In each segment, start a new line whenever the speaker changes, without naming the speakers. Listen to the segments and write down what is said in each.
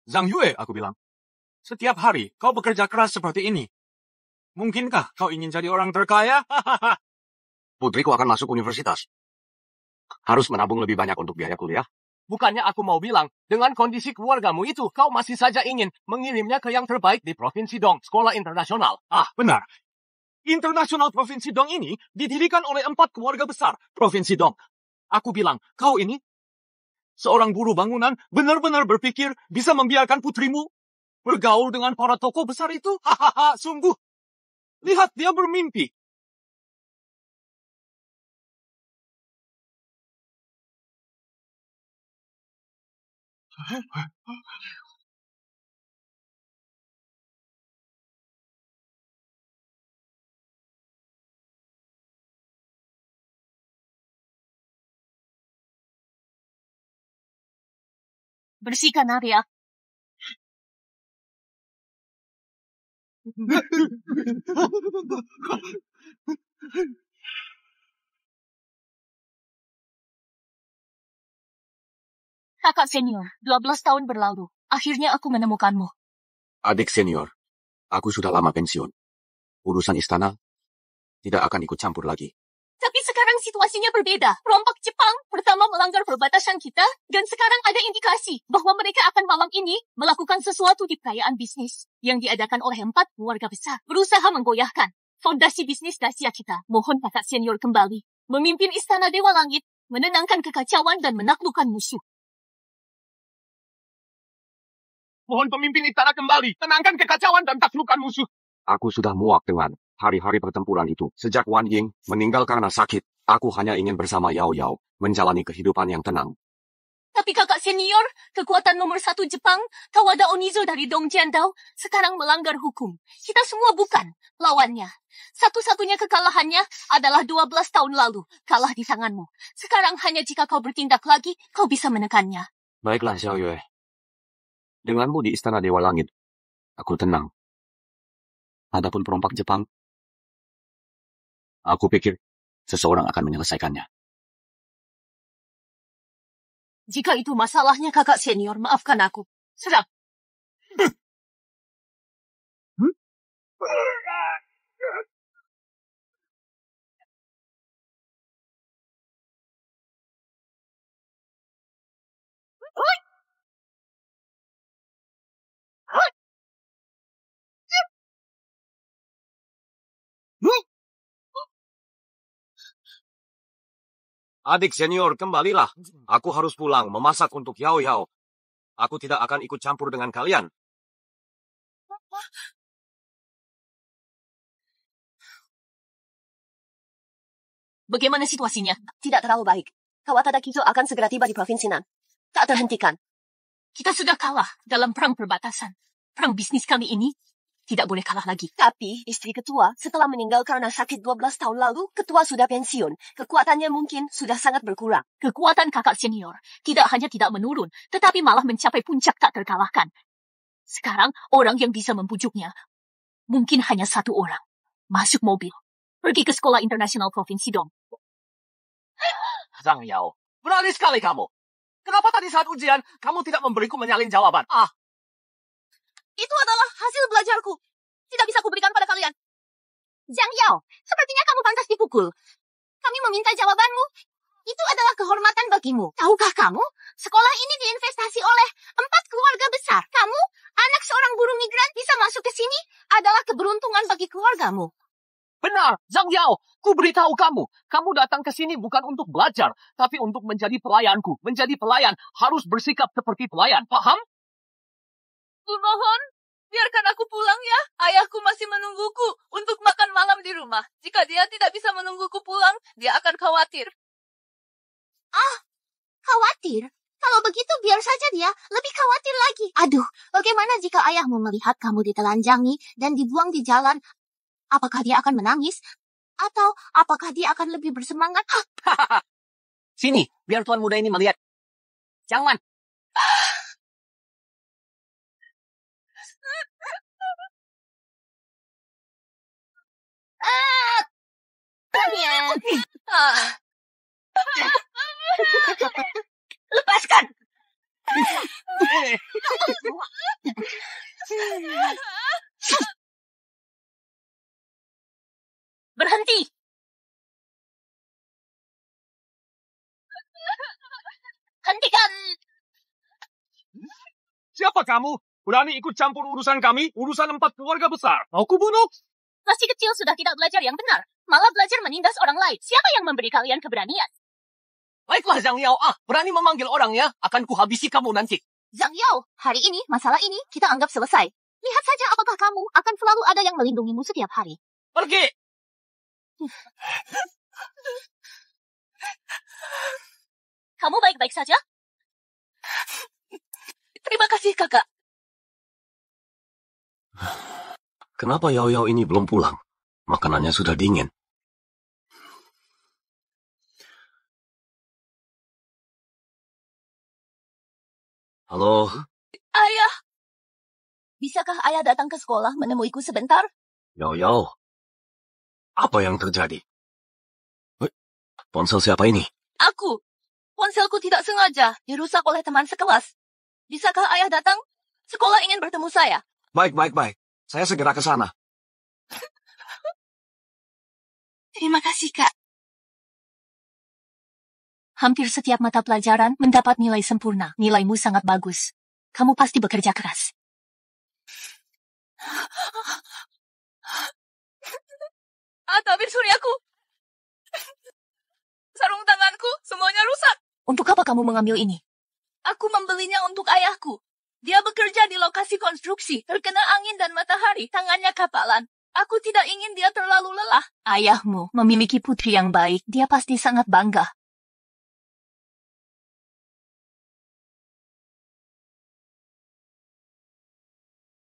Zhang Yue, aku bilang. Setiap hari kau bekerja keras seperti ini. Mungkinkah kau ingin jadi orang terkaya?
Putriku akan masuk universitas. Harus menabung lebih banyak untuk biaya kuliah.
Bukannya aku mau bilang, dengan kondisi keluargamu itu, kau masih saja ingin mengirimnya ke yang terbaik di Provinsi Dong, sekolah internasional.
Benar. Internasional Provinsi Dong ini didirikan oleh 4 keluarga besar Provinsi Dong. Aku bilang, kau ini seorang buruh bangunan benar-benar berpikir bisa membiarkan putrimu bergaul dengan para tokoh besar itu? Hahaha, sungguh. Lihat, dia bermimpi.
Bersihkan, Arya. Kakak senior, 12 tahun berlalu. Akhirnya aku menemukanmu.
Adik senior, aku sudah lama pensiun. Urusan istana tidak akan ikut campur lagi.
Tapi sekarang situasinya berbeda. Perompak Jepang pertama melanggar perbatasan kita, dan sekarang ada indikasi bahwa mereka akan malam ini melakukan sesuatu di perayaan bisnis yang diadakan oleh 4 keluarga besar. Berusaha menggoyahkan fondasi bisnis Dacia kita. Mohon kakak senior kembali memimpin Istana Dewa Langit, menenangkan kekacauan dan menaklukkan musuh.
Mohon pemimpin istana kembali, tenangkan kekacauan dan taklukkan musuh.
Aku sudah muak dengan hari-hari pertempuran itu. Sejak Wan Ying meninggal karena sakit, aku hanya ingin bersama Yao Yao, menjalani kehidupan yang tenang.
Tapi kakak senior, kekuatan nomor 1 Jepang, Kawada Onizo dari Dong Jiandao, sekarang melanggar hukum. Kita semua bukan lawannya. Satu-satunya kekalahannya adalah 12 tahun lalu, kalah di tanganmu. Sekarang hanya jika kau bertindak lagi, kau bisa menekannya.
Baiklah, Xiao Yue. Denganmu di Istana Dewa Langit, aku tenang. Adapun perompak Jepang, aku pikir seseorang akan menyelesaikannya.
Jika itu masalahnya kakak senior, maafkan aku. Serang.
Adik senior, kembalilah. Aku harus pulang memasak untuk Yao Yao. Aku tidak akan ikut campur dengan kalian.
Bagaimana situasinya? Tidak terlalu baik. Kawada Kizo akan segera tiba di Provinsi Nan. Tak terhentikan. Kita sudah kalah dalam perang perbatasan. Perang bisnis kali ini tidak boleh kalah lagi. Tapi istri ketua setelah meninggal karena sakit 12 tahun lalu, ketua sudah pensiun. Kekuatannya mungkin sudah sangat berkurang. Kekuatan kakak senior tidak hanya tidak menurun, tetapi malah mencapai puncak tak terkalahkan. Sekarang orang yang bisa membujuknya mungkin hanya 1 orang. Masuk mobil, pergi ke sekolah internasional Provinsi Dong.
Zhang Yao, berani sekali kamu. Kenapa tadi saat ujian kamu tidak memberiku menyalin jawaban?
Itu adalah hasil belajarku. Tidak bisa kuberikan pada kalian. Zhang Yao, sepertinya kamu pantas dipukul. Kami meminta jawabanmu. Itu adalah kehormatan bagimu. Tahukah kamu, sekolah ini diinvestasi oleh 4 keluarga besar. Kamu, anak seorang buruh migran, bisa masuk ke sini adalah keberuntungan bagi keluargamu.
Benar, Zhang Yao, ku beritahu kamu. Kamu datang ke sini bukan untuk belajar, tapi untuk menjadi pelayanku. Menjadi pelayan harus bersikap seperti pelayan, paham?
Kumohon, biarkan aku pulang ya. Ayahku masih menungguku untuk makan malam di rumah. Jika dia tidak bisa menungguku pulang, dia akan khawatir.
Khawatir? Kalau begitu biar saja dia lebih khawatir lagi. Aduh, bagaimana jika ayahmu melihat kamu ditelanjangi dan dibuang di jalan? Apakah dia akan menangis? Atau apakah dia akan lebih bersemangat?
Sini, biar tuan muda ini melihat. Jangan.
Lepaskan! Berhenti! Hentikan!
Siapa kamu? Berani ikut campur urusan kami? Urusan 4 keluarga besar. Mau kubunuh?
Masih kecil sudah tidak belajar yang benar. Malah belajar menindas orang lain. Siapa yang memberi kalian keberanian?
Baiklah, Zhang Yao. Berani memanggil orang ya. Akan kuhabisi kamu nanti.
Zhang Yao, hari ini, masalah ini kita anggap selesai. Lihat saja apakah kamu akan selalu ada yang melindungimu setiap hari.
Pergi!
Kamu baik-baik saja?
Terima kasih, kakak.
Kenapa Yao Yao ini belum pulang? Makanannya sudah dingin. Halo,
Ayah,
Bisakah ayah datang ke sekolah menemuiku sebentar?
Yao Yao. Apa yang terjadi? Ponsel siapa ini?
aku. Ponselku tidak sengaja dirusak oleh teman sekelas. Bisakah ayah datang? Sekolah ingin bertemu saya.
Baik. Saya segera ke sana.
Terima kasih, Kak.
Hampir setiap mata pelajaran mendapat nilai sempurna. Nilaimu sangat bagus. Kamu pasti bekerja keras.
Tabir suryaku. Sarung tanganku semuanya rusak.
Untuk apa kamu mengambil ini?
Aku membelinya untuk ayahku. Dia bekerja di lokasi konstruksi, terkena angin dan matahari, tangannya kapalan. Aku tidak ingin dia terlalu lelah.
Ayahmu memiliki putri yang baik. Dia pasti sangat bangga.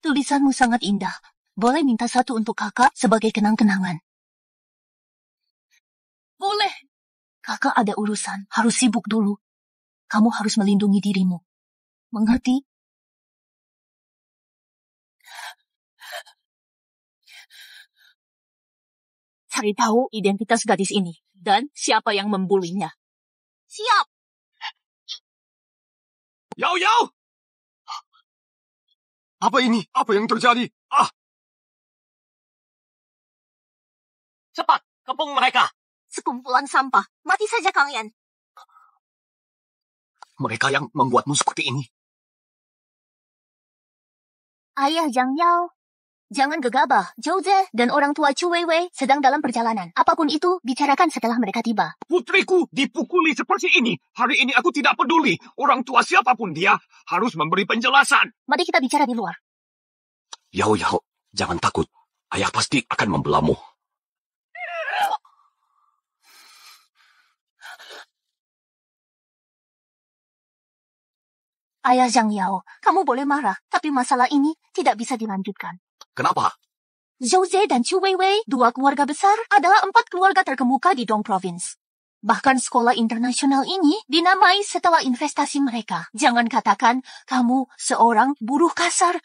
Tulisanmu sangat indah. Boleh minta satu untuk kakak sebagai kenang-kenangan.
Boleh.
Kakak ada urusan, harus sibuk dulu. Kamu harus melindungi dirimu. Mengerti? Cari tahu identitas gadis ini dan siapa yang membulinya. Siap!
Yao Yao! Apa ini? Apa yang terjadi?
Cepat, kepung mereka.
Sekumpulan sampah. Mati saja kalian.
Mereka yang membuatmu seperti ini.
Ayah Zhang Yao. Jangan gegabah. Zhouze dan orang tua Chu Weiwei sedang dalam perjalanan. Apapun itu, bicarakan setelah mereka tiba.
Putriku dipukuli seperti ini. Hari ini aku tidak peduli. Orang tua siapapun dia harus memberi penjelasan.
Mari kita bicara di luar.
Yao Yao, jangan takut. Ayah pasti akan membelamu.
Ayah Zhang Yao, kamu boleh marah, tapi masalah ini tidak bisa dilanjutkan.
Kenapa?
Zhouze dan Chu Weiwei, 2 keluarga besar, adalah 4 keluarga terkemuka di Dong Province. Bahkan sekolah internasional ini dinamai setelah investasi mereka. Jangan katakan kamu seorang buruh kasar.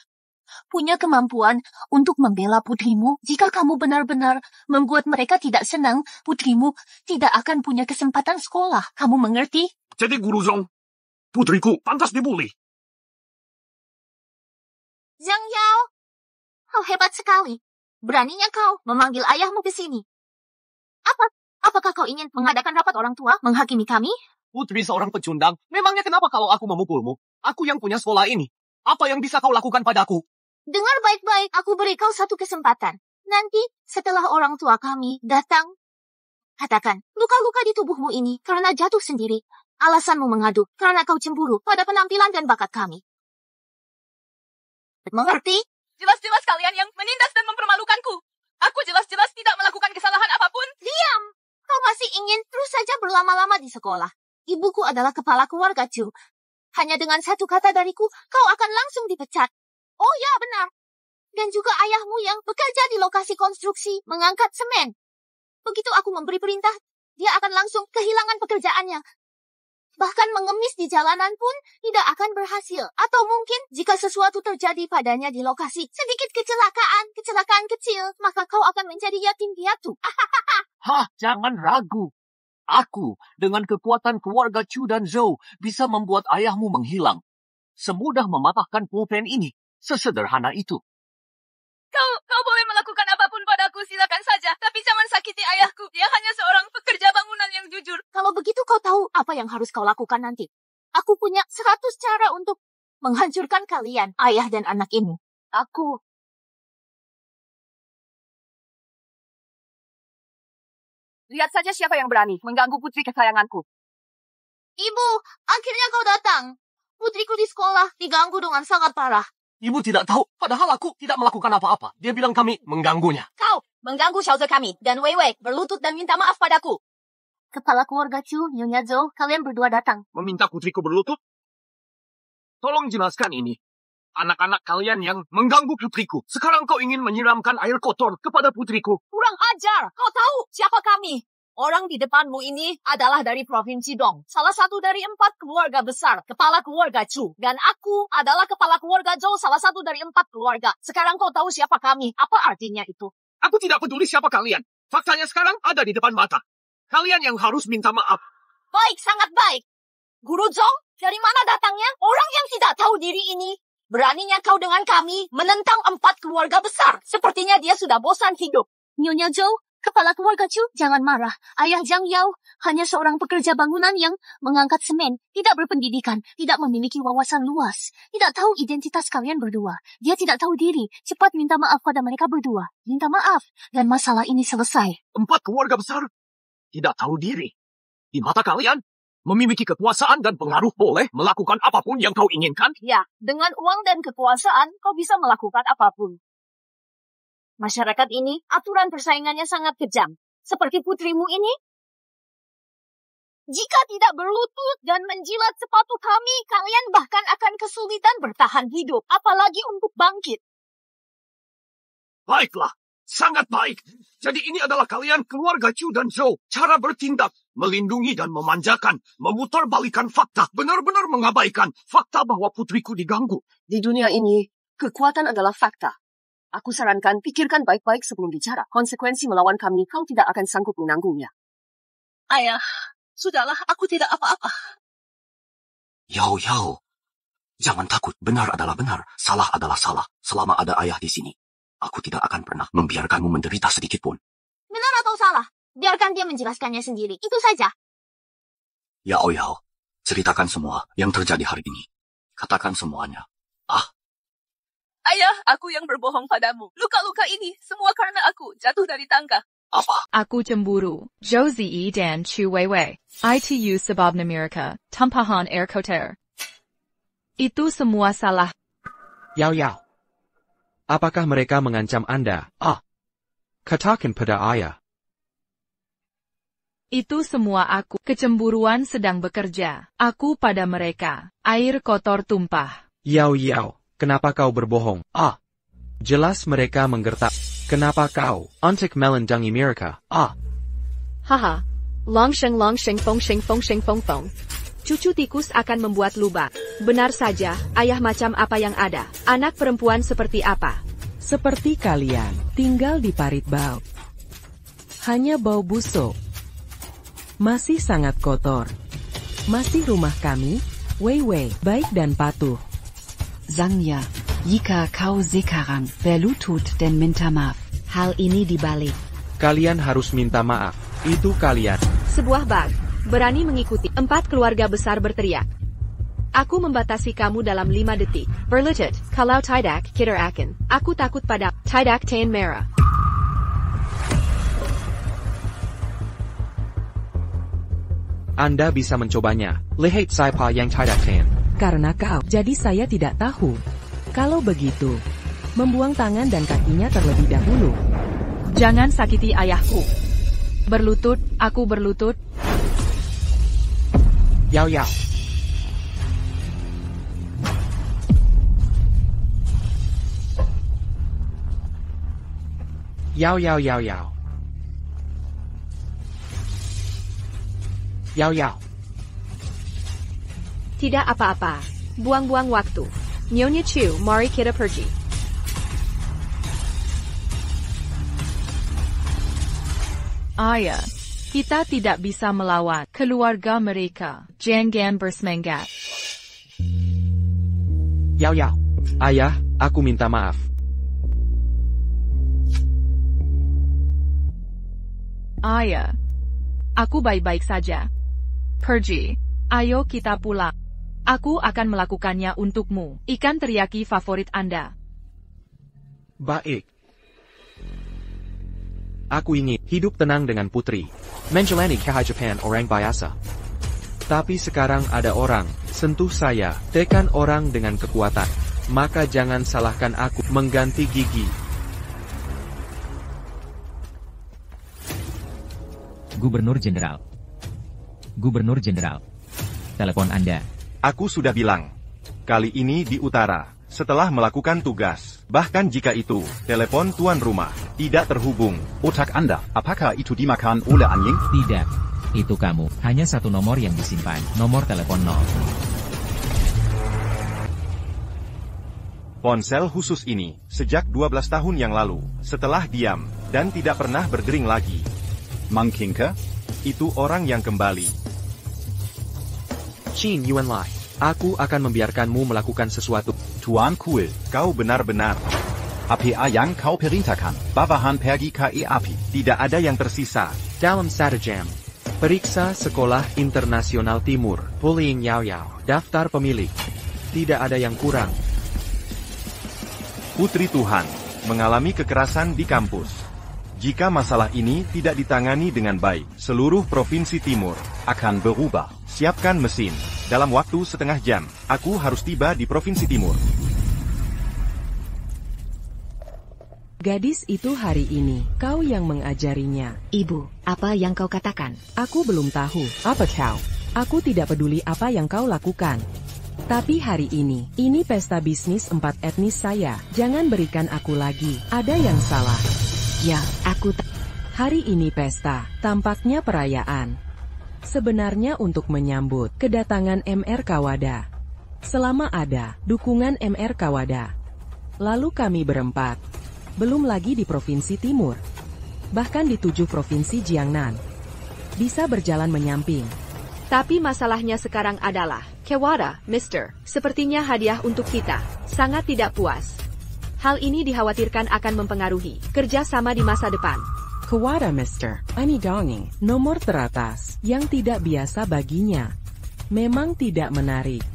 Punya kemampuan untuk membela putrimu. Jika kamu benar-benar membuat mereka tidak senang, putrimu tidak akan punya kesempatan sekolah. Kamu mengerti?
Jadi Guru Zhong, putriku pantas dibully.
Zhang Yao, kau hebat sekali. Beraninya kau memanggil ayahmu ke sini. Apakah kau ingin mengadakan rapat orang tua menghakimi kami?
Putri seorang pecundang. Memangnya kenapa kalau aku memukulmu? Aku yang punya sekolah ini. Apa yang bisa kau lakukan padaku?
Dengar baik-baik, aku beri kau satu kesempatan. Nanti setelah orang tua kami datang, katakan, luka-luka di tubuhmu ini karena jatuh sendiri. Alasanmu mengadu karena kau cemburu pada penampilan dan bakat kami. Mengerti?
Jelas-jelas kalian yang menindas dan mempermalukanku. Aku jelas-jelas tidak melakukan kesalahan apapun.
Diam! Kau masih ingin terus saja berlama-lama di sekolah. Ibuku adalah kepala keluarga Chu. Hanya dengan satu kata dariku, kau akan langsung dipecat. Oh ya, benar. Dan juga ayahmu yang bekerja di lokasi konstruksi mengangkat semen. Begitu aku memberi perintah, dia akan langsung kehilangan pekerjaannya. Bahkan mengemis di jalanan pun tidak akan berhasil. Atau mungkin jika sesuatu terjadi padanya di lokasi, sedikit kecelakaan kecil, maka kau akan menjadi yatim piatu.
Jangan ragu. Aku, dengan kekuatan keluarga Chu dan Zhou, bisa membuat ayahmu menghilang. semudah mematahkan pulpen ini. Sesederhana itu.
Kau boleh melakukan apapun padaku, silakan saja. Tapi jangan sakiti ayahku. Dia hanya seorang pekerja bangunan yang jujur.
Kalau begitu kau tahu apa yang harus kau lakukan nanti. Aku punya 100 cara untuk menghancurkan kalian, ayah dan anak ini.
Lihat saja siapa yang berani mengganggu putri kesayanganku.
Ibu, akhirnya kau datang. Putriku di sekolah diganggu dengan sangat parah.
Ibu tidak tahu, padahal aku tidak melakukan apa-apa. Dia bilang kami mengganggunya.
Kau mengganggu Xiaoze kami dan Wei Wei berlutut dan minta maaf padaku. Kepala keluarga Chu, Nyonya Zhou, kalian berdua datang.
Meminta putriku berlutut? Tolong jelaskan ini. Anak-anak kalian yang mengganggu putriku. Sekarang kau ingin menyiramkan air kotor kepada putriku.
Kurang ajar. Kau tahu siapa kami? Orang di depanmu ini adalah dari Provinsi Dong. Salah satu dari 4 keluarga besar, kepala keluarga Chu. Dan aku adalah kepala keluarga Zhou, salah satu dari 4 keluarga. Sekarang kau tahu siapa kami. Apa artinya itu?
Aku tidak peduli siapa kalian. Faktanya sekarang ada di depan mata. Kalian yang harus minta maaf.
Baik, sangat baik. Guru Zhou, dari mana datangnya orang yang tidak tahu diri ini? Beraninya kau dengan kami menentang 4 keluarga besar. Sepertinya dia sudah bosan hidup. Nyonya Zhou, kepala keluarga Chu, jangan marah. Ayah Zhang Yao hanya seorang pekerja bangunan yang mengangkat semen, tidak berpendidikan, tidak memiliki wawasan luas, tidak tahu identitas kalian berdua. Dia tidak tahu diri. Cepat minta maaf pada mereka berdua. Minta maaf, dan masalah ini selesai.
4 keluarga besar tidak tahu diri. Di mata kalian, memiliki kekuasaan dan pengaruh boleh melakukan apapun yang kau inginkan?
Ya, dengan uang dan kekuasaan, kau bisa melakukan apapun. Masyarakat ini, aturan persaingannya sangat kejam. Seperti putrimu ini. Jika tidak berlutut dan menjilat sepatu kami, kalian bahkan akan kesulitan bertahan hidup, apalagi untuk bangkit.
Baiklah, sangat baik. Jadi ini adalah kalian keluarga Chu dan Zhou. Cara bertindak, melindungi dan memanjakan, memutarbalikkan fakta, benar-benar mengabaikan fakta bahwa putriku diganggu.
Di dunia ini, kekuatan adalah fakta. Aku sarankan pikirkan baik-baik sebelum bicara. Konsekuensi melawan kami, kau tidak akan sanggup menanggungnya.
Ayah, sudahlah, aku tidak apa-apa.
Yao, jangan takut. Benar adalah benar, salah adalah salah. Selama ada ayah di sini, aku tidak akan pernah membiarkanmu menderita sedikit pun.
Benar atau salah? Biarkan dia menjelaskannya sendiri. Itu saja.
Yao, ceritakan semua yang terjadi hari ini. Katakan semuanya.
Ayah, aku yang berbohong padamu. Luka-luka ini semua karena aku jatuh dari tangga.
Apa?
Aku cemburu. Zhou Ziyi dan Chu Weiwei. Itu sebab Amerika. Tumpahan air kotor. Itu semua salah.
Yao. Apakah mereka mengancam Anda? Katakan pada ayah.
Itu semua aku. Kecemburuan sedang bekerja. Aku pada mereka. Air kotor tumpah.
Yao, kenapa kau berbohong? Jelas mereka menggertak. Kenapa kau? Untuk melendangi mereka.
Haha. Longsheng fong. Cucu tikus akan membuat lubang. Benar saja, ayah macam apa yang ada. Anak perempuan seperti apa?
Seperti kalian, tinggal di parit bau. Hanya bau busuk. Masih sangat kotor. Masih rumah kami, Wei, baik dan patuh.
Zhangya, jika kau sekarang berlutut dan minta maaf, hal ini dibalik.
Kalian harus minta maaf. Itu kalian.
Sebuah bug. Berani mengikuti. 4 keluarga besar berteriak. Aku membatasi kamu dalam 5 detik. Berlutut, kalau tidak, kita akan. Aku takut pada tidak tan merah.
Anda bisa mencobanya. Lihat siapa yang tidak tan.
Karena kau, jadi saya tidak tahu. Kalau begitu, membuang tangan dan kakinya terlebih dahulu.
Jangan sakiti ayahku. Berlutut, aku berlutut.
Yao. Yao.
Tidak apa-apa. Buang-buang waktu. Nyonya Chu, mari kita pergi.
Ayah, kita tidak bisa melawan keluarga mereka. Jangan bersemangat.
Yao Yao. Ayah, aku minta maaf.
Ayah. Aku baik-baik saja. Pergi. Ayo kita pulang. Aku akan melakukannya untukmu. Ikan teriyaki favorit Anda.
Baik. Aku ingin hidup tenang dengan putri. Menjalani kehidupan orang biasa. Tapi sekarang ada orang, sentuh saya, tekan orang dengan kekuatan. Maka jangan salahkan aku mengganti gigi.
Gubernur Jenderal. Gubernur Jenderal. Telepon Anda.
Aku sudah bilang. Kali ini di utara. Setelah melakukan tugas. Bahkan jika itu, telepon tuan rumah tidak terhubung.
Otak Anda, apakah itu dimakan oleh anjing?
Tidak. Itu kamu. Hanya satu nomor yang disimpan. Nomor telepon 0.
Ponsel khusus ini, sejak 12 tahun yang lalu, setelah diam, dan tidak pernah berdering lagi.
Mang Kinke?
Itu orang yang kembali.
Qin Yuan Lai. Aku akan membiarkanmu melakukan sesuatu.
Tuan Kuil,
Kau benar-benar.
apa yang kau perintahkan? Bawahan pergi ke api.
Tidak ada yang tersisa.
Dalam 1 jam. Periksa Sekolah Internasional Timur. Bullying Yao Yao. Daftar pemilik. Tidak ada yang kurang.
Putri Tuhan, mengalami kekerasan di kampus. Jika masalah ini tidak ditangani dengan baik, seluruh Provinsi Timur
akan berubah.
Siapkan mesin. Dalam waktu setengah jam, aku harus tiba di Provinsi Timur.
Gadis itu hari ini, kau yang mengajarinya.
Ibu, apa yang kau katakan?
Aku belum tahu. Apa kau? Aku tidak peduli apa yang kau lakukan. Tapi hari ini pesta bisnis 4 etnis saya. Jangan berikan aku lagi. Ada yang salah.
Ya, aku
Hari ini pesta, tampaknya perayaan. Sebenarnya untuk menyambut kedatangan MR Kawada. Selama ada dukungan MR Kawada. Lalu kami berempat. Belum lagi di Provinsi Timur. Bahkan di 7 Provinsi Jiangnan. Bisa berjalan menyamping.
Tapi masalahnya sekarang adalah, Kawada, Mr. Sepertinya hadiah untuk kita. Sangat tidak puas. Hal ini dikhawatirkan akan mempengaruhi kerjasama di masa depan.
Kawada Mr. Ani dongeng, nomor teratas, yang tidak biasa baginya. Memang tidak menarik.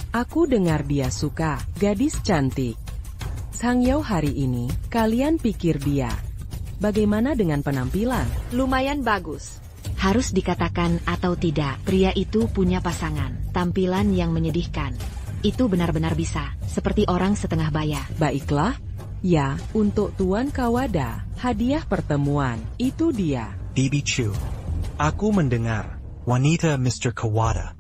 Aku dengar dia suka, gadis cantik. Sangyao hari ini, kalian pikir dia. Bagaimana dengan penampilan?
Lumayan bagus. Harus dikatakan atau tidak, pria itu punya pasangan, tampilan yang menyedihkan. Itu benar-benar bisa, seperti orang setengah baya.
Baiklah. Ya, untuk Tuan Kawada, hadiah pertemuan, itu dia.
Bibi Chu. Aku mendengar, wanita Mr. Kawada.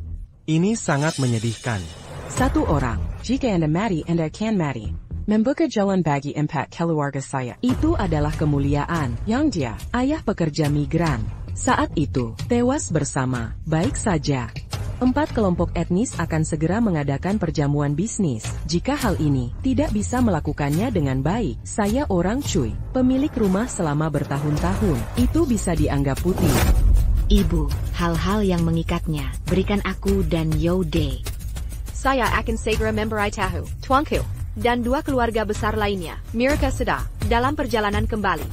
Ini sangat menyedihkan.
Satu orang, jika Anda mati, Anda akan mati. Membuka jalan bagi 4 keluarga saya. Itu adalah kemuliaan, yang dia, ayah pekerja migran. Saat itu, tewas bersama, baik saja. 4 kelompok etnis akan segera mengadakan perjamuan bisnis. Jika hal ini tidak bisa melakukannya dengan baik, saya orang Cui, pemilik rumah selama bertahun-tahun, itu bisa dianggap putih.
Ibu, hal-hal yang mengikatnya, berikan aku dan Yode. Saya akan segera memberai Tahu, Tuanku, dan 2 keluarga besar lainnya, mereka sedang dalam perjalanan kembali.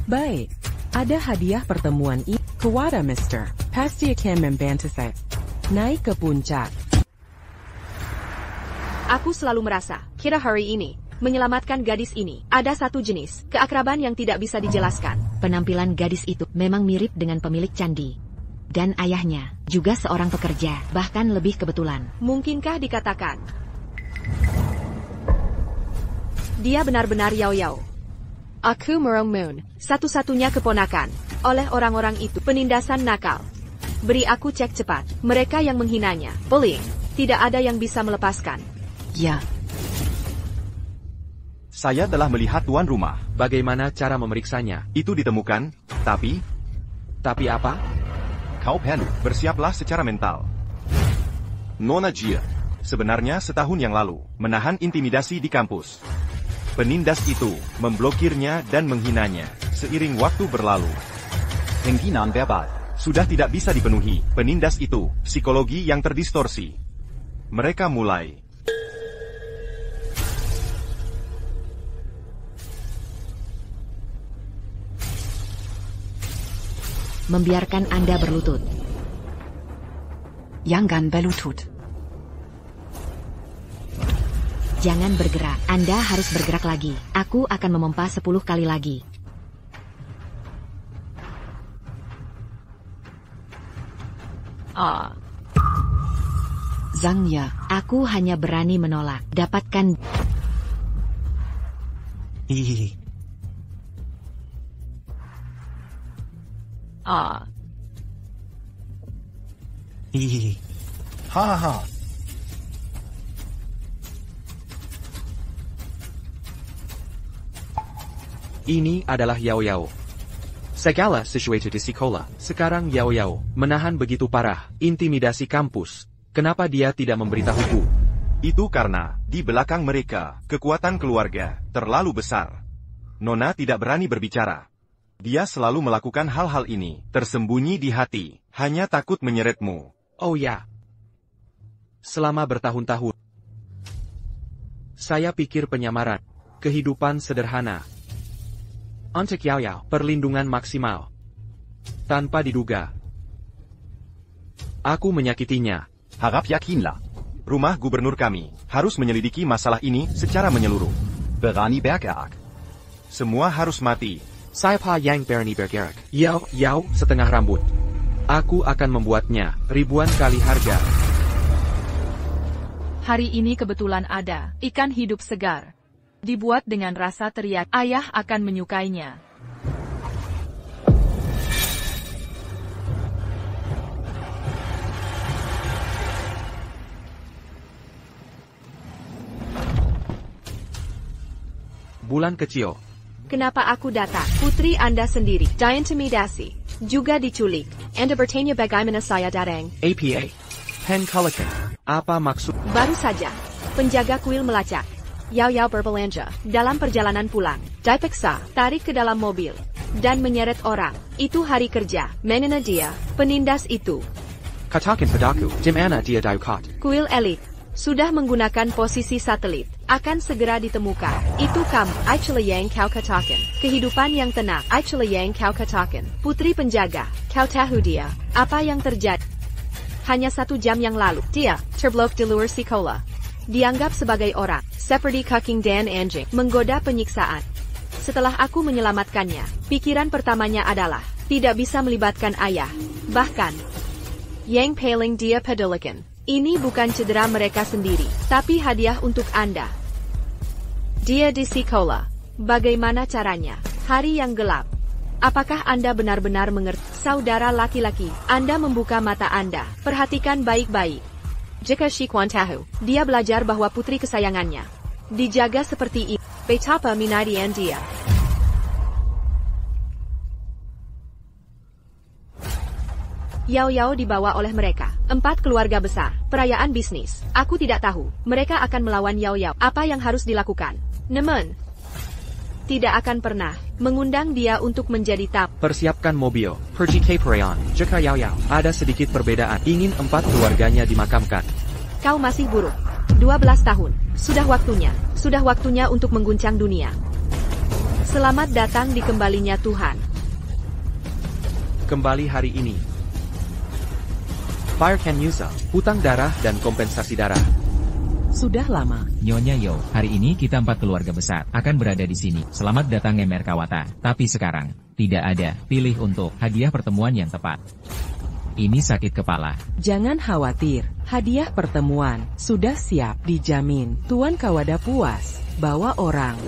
Baik, ada hadiah pertemuan ini. Kawada Mr. Pasti akan membantu saya naik ke puncak.
Aku selalu merasa, kira hari ini, menyelamatkan gadis ini, ada satu jenis, keakraban yang tidak bisa dijelaskan. Penampilan gadis itu memang mirip dengan pemilik candi. Dan ayahnya, juga seorang pekerja, bahkan lebih kebetulan. Mungkinkah dikatakan, dia benar-benar Yao Yao. Aku Merong Moon, satu-satunya keponakan, oleh orang-orang itu penindasan nakal. Beri aku cek cepat, mereka yang menghinanya, bullying, tidak ada yang bisa melepaskan.
Ya.
Saya telah melihat tuan rumah.
Bagaimana cara memeriksanya?
Itu ditemukan, tapi...
Tapi apa?
Kau perlu bersiaplah secara mental. Nona Jia, sebenarnya setahun yang lalu, menahan intimidasi di kampus. Penindas itu memblokirnya dan menghinanya. Seiring waktu berlalu,
Penghinaan verbal
sudah tidak bisa dipenuhi. Penindas itu, psikologi yang terdistorsi. Mereka mulai
membiarkan Anda berlutut.
Jangan berlutut.
Jangan bergerak. Anda harus bergerak lagi. Aku akan memompa 10 kali lagi.
Zangya.
Aku hanya berani menolak. Dapatkan.
Hihihi. Hihihi.
Hahaha.
Ini adalah Yao Yao. Segala sesuatu di sekolah. Sekarang Yao Yao menahan begitu parah intimidasi kampus. Kenapa dia tidak memberitahuku?
Itu karena, di belakang mereka, kekuatan keluarga terlalu besar. Nona tidak berani berbicara. Dia selalu melakukan hal-hal ini, tersembunyi di hati, hanya takut menyeretmu.
Oh ya. Selama bertahun-tahun, saya pikir penyamaran, kehidupan sederhana. Untuk Yao Yao, perlindungan maksimal. Tanpa diduga, aku menyakitinya.
Harap yakinlah. Rumah gubernur kami harus menyelidiki masalah ini secara menyeluruh.
Berani bergerak.
Semua harus mati.
Siapa yang berani bergerak? Yao Yao setengah rambut. Aku akan membuatnya ribuan kali harga.
Hari ini kebetulan ada ikan hidup segar. Dibuat dengan rasa teriak, ayah akan menyukainya.
Bulan kecil.
Kenapa aku datang? Putri Anda sendiri. Diintimidasi. Juga diculik. Anda bertanya bagaimana saya datang?
APA. Penculikan. Apa maksud?
Baru saja. Penjaga kuil melacak. Yao Yao berbelanja. Dalam perjalanan pulang. Dipaksa. Tarik ke dalam mobil. Dan menyeret orang. Itu hari kerja. Mana dia? Penindas itu.
Katakan padaku. Di mana dia diukat?
Kuil elit. Sudah menggunakan posisi satelit. Akan segera ditemukan. Itu kamu. Itulah yang kau katakan. Kehidupan yang tenang. Itulah yang kau katakan. Putri penjaga. Kau tahu dia. Apa yang terjadi? Hanya 1 jam yang lalu. Dia terblok di luar sekolah. Dianggap sebagai orang. Seperti kucing dan anjing. Menggoda penyiksaan. Setelah aku menyelamatkannya. Pikiran pertamanya adalah. Tidak bisa melibatkan ayah. Bahkan. Yang paling dia pedulikan. Ini bukan cedera mereka sendiri, tapi hadiah untuk Anda. Dia di sekolah. Bagaimana caranya? Hari yang gelap. Apakah Anda benar-benar mengerti? Saudara laki-laki, Anda membuka mata Anda. Perhatikan baik-baik. Jika Shikuan tahu, dia belajar bahwa putri kesayangannya dijaga seperti ini. Betapa minadian dia. Yao Yao dibawa oleh mereka. 4 keluarga besar. Perayaan bisnis. Aku tidak tahu. Mereka akan melawan Yao Yao. Apa yang harus dilakukan? Namun, tidak akan pernah mengundang dia untuk menjadi tamu.
Persiapkan mobil. Pergi ke perayaan. Jika Yao Yao ada sedikit perbedaan. Ingin 4 keluarganya dimakamkan.
Kau masih buruk. 12 tahun. Sudah waktunya. Sudah waktunya untuk mengguncang dunia. Selamat datang di kembalinya Tuhan.
Kembali hari ini. Firecan Yusa, hutang darah dan kompensasi darah.
Sudah lama.
Nyonya Yo, hari ini kita 4 keluarga besar akan berada di sini. Selamat datang Emer Kawata. Tapi sekarang, tidak ada pilih untuk hadiah pertemuan yang tepat. Ini sakit kepala.
Jangan khawatir, hadiah pertemuan sudah siap, dijamin. Tuan Kawada puas, bawa orang.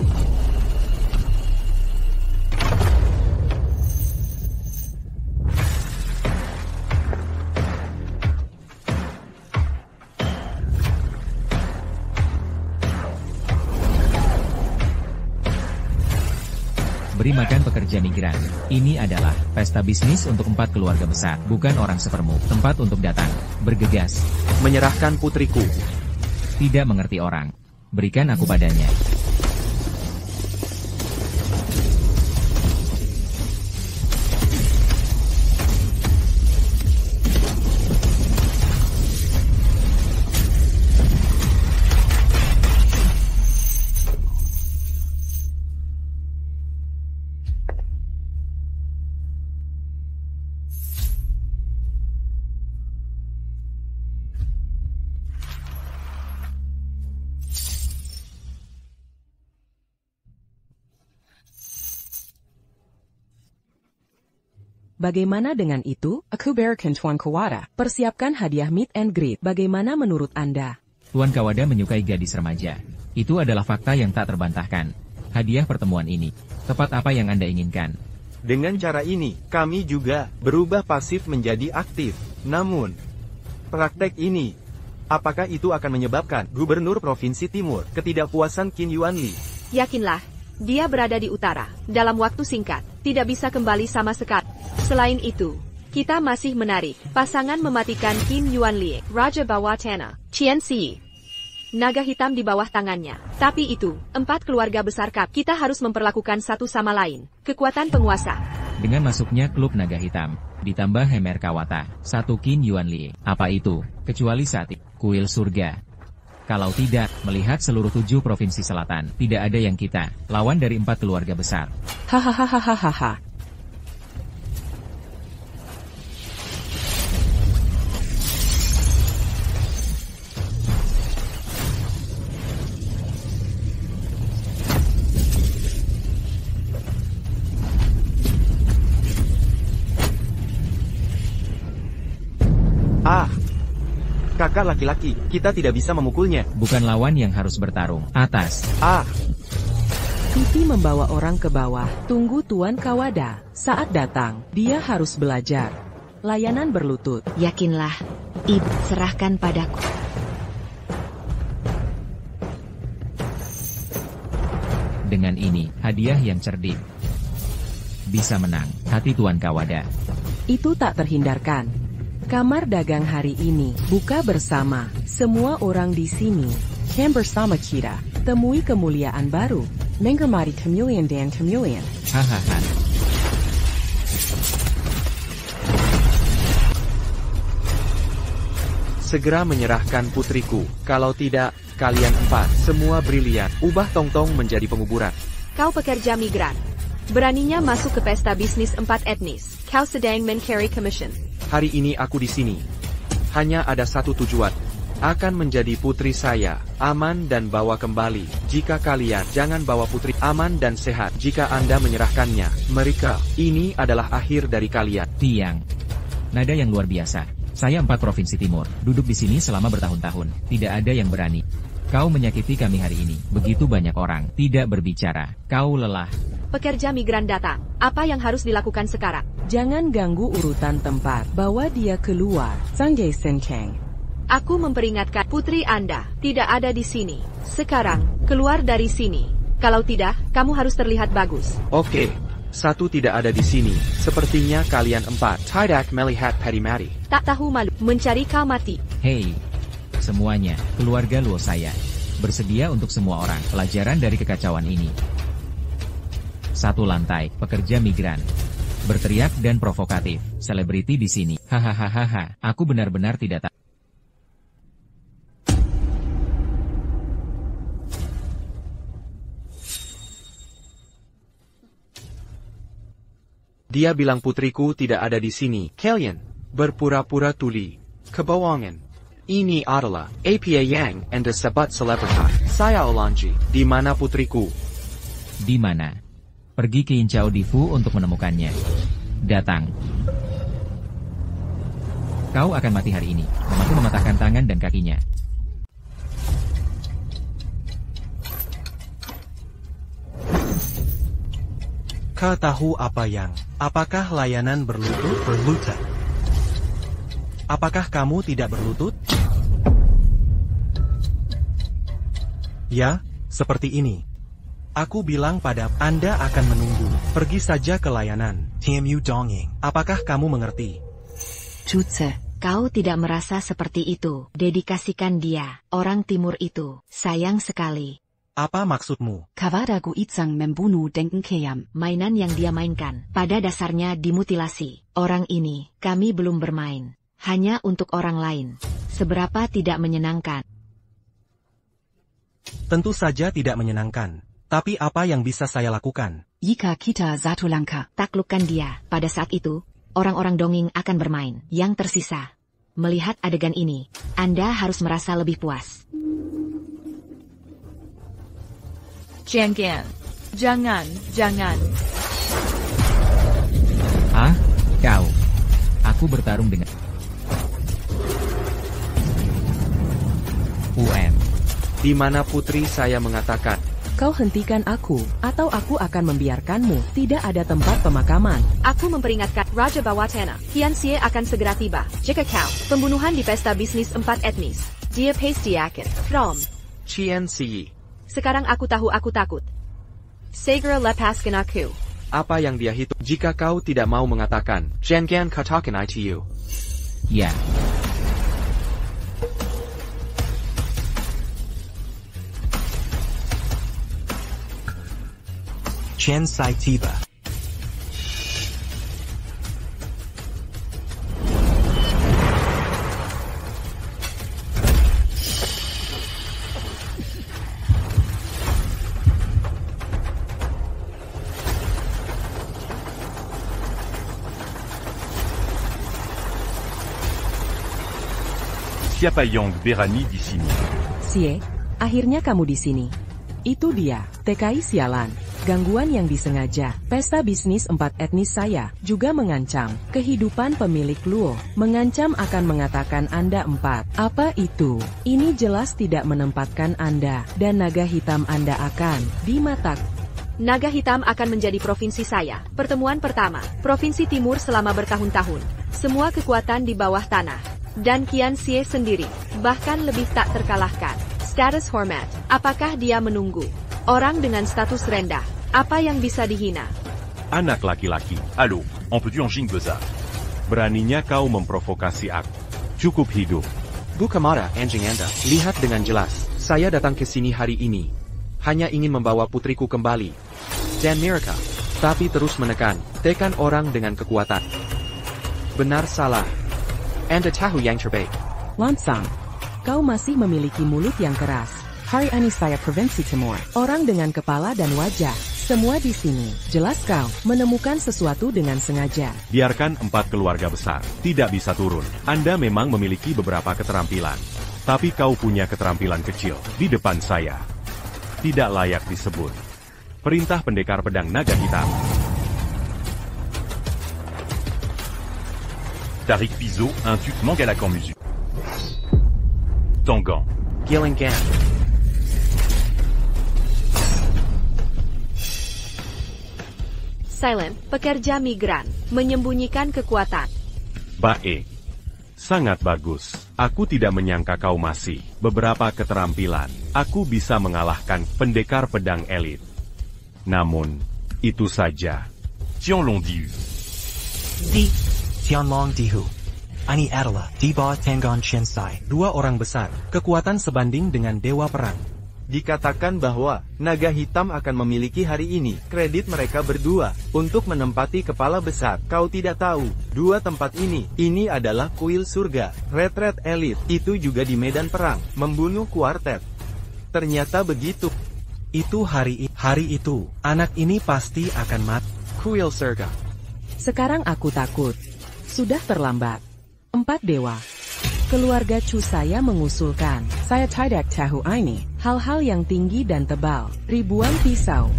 Beri makan pekerja migran. Ini adalah pesta bisnis untuk 4 keluarga besar, bukan orang sepermu. Tempat untuk datang, bergegas,
menyerahkan putriku.
Tidak mengerti orang. Berikan aku padanya.
Bagaimana dengan itu?
Aku berikan Tuan Kawada.
Persiapkan hadiah meet and greet. Bagaimana menurut Anda?
Tuan Kawada menyukai gadis remaja. Itu adalah fakta yang tak terbantahkan. Hadiah pertemuan ini, tepat apa yang Anda inginkan.
Dengan cara ini, kami juga berubah pasif menjadi aktif. Namun, praktek ini, apakah itu akan menyebabkan Gubernur Provinsi Timur ketidakpuasan Qin Yuanli?
Yakinlah, dia berada di utara. Dalam waktu singkat, tidak bisa kembali sama sekali. Selain itu, kita masih menarik. Pasangan mematikan Qin Yuanli, Raja Bawah Tanah, Qian Si. Naga hitam di bawah tangannya. Tapi itu, 4 keluarga besar Kap. Kita harus memperlakukan satu sama lain. Kekuatan penguasa.
Dengan masuknya klub naga hitam, ditambah Hemer Kawata, 1 Qin Yuanli. Apa itu? Kecuali saat kuil surga. Kalau tidak, melihat seluruh 7 provinsi selatan, tidak ada yang kita lawan dari 4 keluarga besar.
Hahaha.
Kakak laki-laki, kita tidak bisa memukulnya.
Bukan lawan yang harus bertarung. Atas.
Pipi membawa orang ke bawah. Tunggu Tuan Kawada. Saat datang, dia harus belajar. Layanan berlutut.
Yakinlah, Ibu, serahkan padaku.
Dengan ini, hadiah yang cerdik. Bisa menang, hati Tuan Kawada.
Itu tak terhindarkan. Kamar dagang hari ini buka bersama. Semua orang di sini.
Camp bersama kita.
Temui kemuliaan baru.
Menghormati chameleon dan chameleon.
Hahaha.
Segera menyerahkan putriku. Kalau tidak, kalian 4 semua brilian. Ubah tong-tong menjadi penguburan.
Kau pekerja migran. Beraninya masuk ke pesta bisnis 4 etnis. Kau sedang mencari commission.
Hari ini aku di sini. Hanya ada satu tujuan. Akan menjadi putri saya, aman dan bawa kembali. Jika kalian jangan bawa putri aman dan sehat. Jika Anda menyerahkannya, mereka, ini adalah akhir dari kalian.
Tiang. Nada yang luar biasa. Saya 4 provinsi timur, duduk di sini selama bertahun-tahun. Tidak ada yang berani. Kau menyakiti kami hari ini. Begitu banyak orang, tidak berbicara. Kau lelah.
Pekerja migran datang. Apa yang harus dilakukan sekarang?
Jangan ganggu urutan tempat. Bawa dia keluar.
Sanjay Senkang.
Aku memperingatkan putri Anda tidak ada di sini. Sekarang, keluar dari sini. Kalau tidak, kamu harus terlihat bagus.
Oke. 1 tidak ada di sini. Sepertinya kalian 4 tidak melihat Padimati.
Tak tahu malu mencari kau mati.
Hei. Semuanya, keluarga luo saya. Bersedia untuk semua orang. Pelajaran dari kekacauan ini. 1 lantai, pekerja migran. Berteriak dan provokatif. Selebriti di sini. Hahaha. Aku benar-benar tidak tahu.
Dia bilang putriku tidak ada di sini. Kalian berpura-pura tuli. Kebohongan. Ini adalah apa yang Anda sebut selebritas. Saya Olanji. Di mana putriku?
Di mana? Pergi ke Inchao Difu untuk menemukannya. Datang. Kau akan mati hari ini. Memaku mematahkan tangan dan kakinya.
Kau tahu apa yang? Apakah layanan berlutut? Apakah kamu tidak berlutut? Ya, seperti ini. Aku bilang pada Anda akan menunggu. Pergi saja ke layanan. TMU Dongeng. Apakah kamu mengerti?
Jutse, kau tidak merasa seperti itu. Dedikasikan dia, orang timur itu. Sayang sekali.
Apa maksudmu?
Kawadaku itsang membunuh denken keyam.
Mainan yang dia mainkan, pada dasarnya dimutilasi. Orang ini, kami belum bermain. Hanya untuk orang lain. Seberapa tidak menyenangkan.
Tentu saja tidak menyenangkan. Tapi apa yang bisa saya lakukan?
Jika kita satu langkah.
Taklukkan dia. Pada saat itu, orang-orang dongeng akan bermain. Yang tersisa. Melihat adegan ini, Anda harus merasa lebih puas.
Jangan.
Ah, Aku bertarung dengan UN.
Di mana putri saya mengatakan,
Kau hentikan aku, atau aku akan membiarkanmu. Tidak ada tempat pemakaman.
Aku memperingatkan Raja Bawah Tanah. Qian Xie akan segera tiba. Jika kau, pembunuhan di pesta bisnis 4 etnis. Dia pasti akan. From.
Qian Xie.
Sekarang aku tahu aku takut. Segera lepaskan aku.
Apa yang dia hitung? Jika kau tidak mau mengatakan, jangan katakan itu.
Ya.
Chen Sai tiba.
Siapa yang berani di sini?
Xie, akhirnya kamu di sini. Itu dia, TKI sialan. Gangguan yang disengaja, pesta bisnis 4 etnis saya, juga mengancam kehidupan pemilik Luo, mengancam akan mengatakan Anda 4. Apa itu? Ini jelas tidak menempatkan Anda, dan naga hitam Anda akan di mata.
Naga hitam akan menjadi provinsi saya. Pertemuan pertama, Provinsi Timur selama bertahun-tahun. Semua kekuatan di bawah tanah. Dan Qian Xie sendiri, bahkan lebih tak terkalahkan. Status hormat, apakah dia menunggu? Orang dengan status rendah, apa yang bisa dihina?
Anak laki-laki.
Allô, on peut-tu en Jing Beza?
Beraninya kau memprovokasi aku. Cukup hidup.
Bukamara, anjing Anda. Lihat dengan jelas, saya datang ke sini hari ini. Hanya ingin membawa putriku kembali. Dan Mirka. Tapi terus menekan, tekan orang dengan kekuatan. Benar salah. Anda tahu yang terbaik.
Lansang, kau masih memiliki mulut yang keras. Hari ini saya Provinsi Timur. Orang dengan kepala dan wajah, semua di sini. Jelas kau menemukan sesuatu dengan sengaja.
Biarkan 4 keluarga besar. Tidak bisa turun. Anda memang memiliki beberapa keterampilan. Tapi kau punya keterampilan kecil. Di depan saya. Tidak layak disebut. Perintah pendekar pedang naga hitam.
Tariq Piso, un tuc Mangalak en mesure. Tangan.
Gillingham.
Silent, pekerja migran, menyembunyikan kekuatan.
Baik. Sangat bagus. Aku tidak menyangka kau masih beberapa keterampilan. Aku bisa mengalahkan pendekar pedang elit. Namun, itu saja.
Qianlong Diu.
Di Tianlong Dihu. Ini adalah di bawah Tengan Chen Sai. 2 orang besar, kekuatan sebanding dengan dewa perang.
Dikatakan bahwa naga hitam akan memiliki hari ini kredit mereka berdua untuk menempati kepala besar. Kau tidak tahu, 2 tempat ini adalah kuil surga, retret elit, itu juga di medan perang, membunuh kuartet. Ternyata begitu.
Itu hari itu, anak ini pasti akan mati.
Kuil surga.
Sekarang aku takut. Sudah terlambat. 4 dewa. Keluarga Chu saya mengusulkan, saya tidak tahu ini, hal-hal yang tinggi dan tebal, ribuan pisau.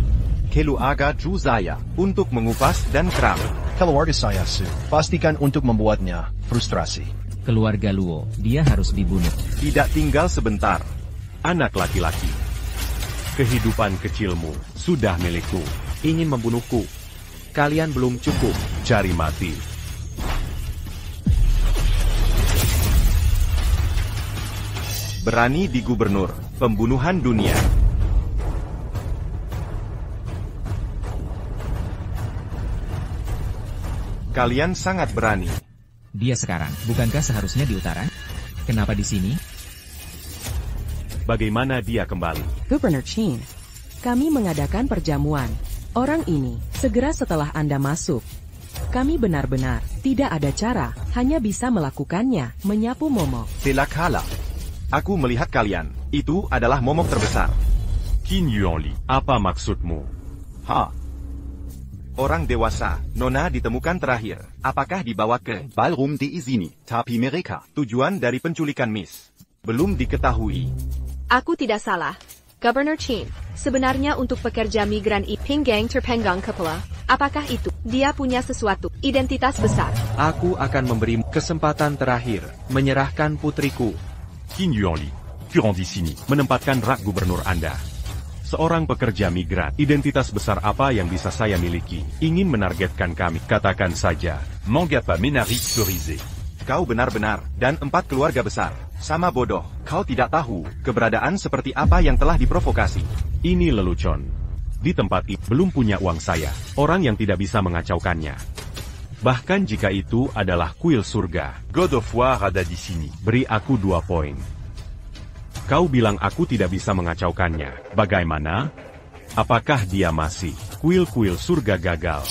Keluarga Chu saya, untuk mengupas dan keram.
Keluarga saya Su, pastikan untuk membuatnya frustrasi.
Keluarga Luo, dia harus dibunuh.
Tidak tinggal sebentar. Anak laki-laki. Kehidupan kecilmu, sudah milikku.
Ingin membunuhku. Kalian belum cukup.
Cari mati. Berani di gubernur, pembunuhan dunia. Kalian sangat berani.
Dia sekarang, bukankah seharusnya di utara? Kenapa di sini?
Bagaimana dia kembali?
Gubernur Qin, kami mengadakan perjamuan. Orang ini, segera setelah Anda masuk. Kami benar-benar, tidak ada cara, hanya bisa melakukannya, menyapu momok.
Silakala. Aku melihat kalian. Itu adalah momok terbesar. Qin Yuanli, apa maksudmu? Orang dewasa, Nona ditemukan terakhir. Apakah dibawa ke
Ballroom di izini, tapi mereka.
Tujuan dari penculikan Miss belum diketahui.
Aku tidak salah. Governor Chin, sebenarnya untuk pekerja migran Pinggang terpenggang kepala, apakah itu? Dia punya sesuatu, identitas besar.
Aku akan memberimu kesempatan terakhir, menyerahkan putriku.
Qin Yuanli, Curant di sini, menempatkan rak gubernur Anda. Seorang pekerja migran, identitas besar apa yang bisa saya miliki? Ingin menargetkan kami, katakan saja. Mangapa Menari Cerise.
Kau benar-benar, dan 4 keluarga besar. Sama bodoh, kau tidak tahu keberadaan seperti apa yang telah diprovokasi.
Ini lelucon. Di tempat ini belum punya uang saya, orang yang tidak bisa mengacaukannya. Bahkan jika itu adalah kuil surga. God of War ada di sini. Beri aku 2 poin. Kau bilang aku tidak bisa mengacaukannya. Bagaimana? Apakah dia masih? Kuil-kuil surga gagal.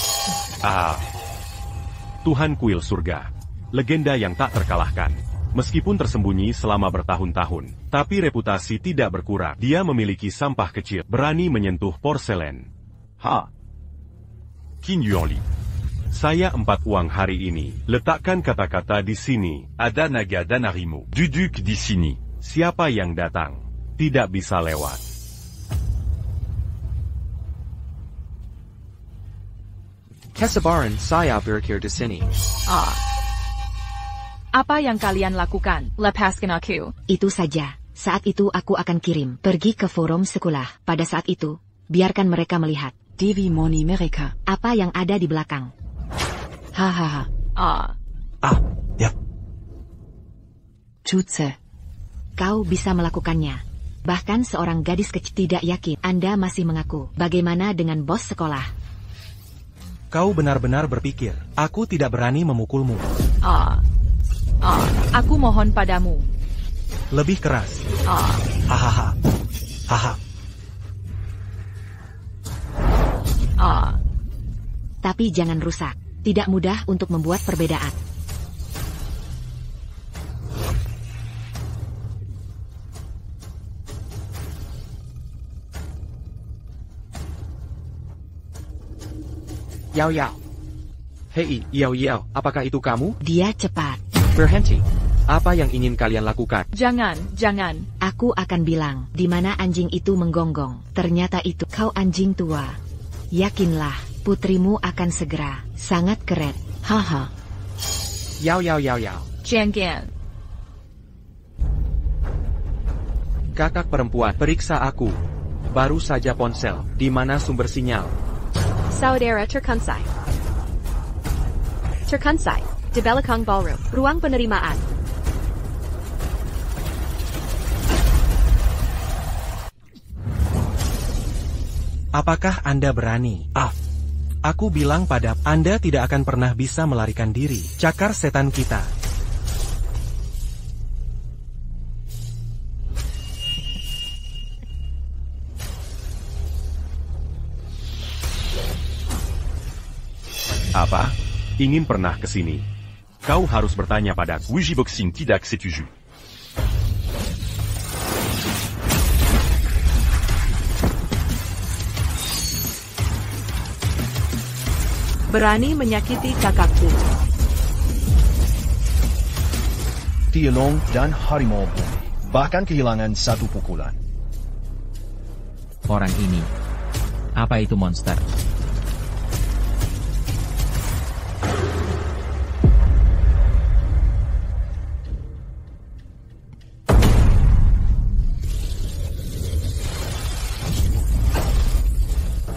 Tuhan kuil surga. Legenda yang tak terkalahkan. Meskipun tersembunyi selama bertahun-tahun, tapi reputasi tidak berkurang. Dia memiliki sampah kecil, berani menyentuh porselen. Qin Yuanli. Saya 4 uang hari ini. Letakkan kata-kata di sini. Ada naga dan harimau. Duduk di sini. Siapa yang datang? Tidak bisa lewat.
Kesabaran saya berakhir di sini.
Apa yang kalian lakukan? Lepaskan aku.
Itu saja. Saat itu aku akan kirim pergi ke forum sekolah. Pada saat itu, biarkan mereka melihat.
Devi Moni mereka.
Apa yang ada di belakang.
Hahaha.
Ya.
Tutse.
Kau bisa melakukannya. Bahkan seorang gadis kecil tidak yakin. Anda masih mengaku. Bagaimana dengan bos sekolah?
Kau benar-benar berpikir, aku tidak berani memukulmu.
Aku mohon padamu.
Lebih keras. Hahaha.
Tapi jangan rusak. Tidak mudah untuk membuat perbedaan.
Yao Yao. Hei, Yao Yao, apakah itu kamu?
Dia cepat.
Berhenti. Apa yang ingin kalian lakukan?
Jangan.
Aku akan bilang, di mana anjing itu menggonggong. Ternyata itu kau anjing tua. Yakinlah, putrimu akan segera. Sangat keren. Haha.
Yao.
Jangan.
Kakak perempuan, periksa aku. Baru saja ponsel. Di mana sumber sinyal?
Saudara Terkansai. Di belakang ballroom, ruang penerimaan.
Apakah Anda berani? Aku bilang pada Anda tidak akan pernah bisa melarikan diri. Cakar setan kita.
Apa? Ingin pernah ke sini? Kau harus bertanya pada Ouija Boxing tidak setuju.
Berani menyakiti kakakku.
Tialong dan harimau pun bahkan kehilangan 1 pukulan.
Orang ini. Apa itu monster?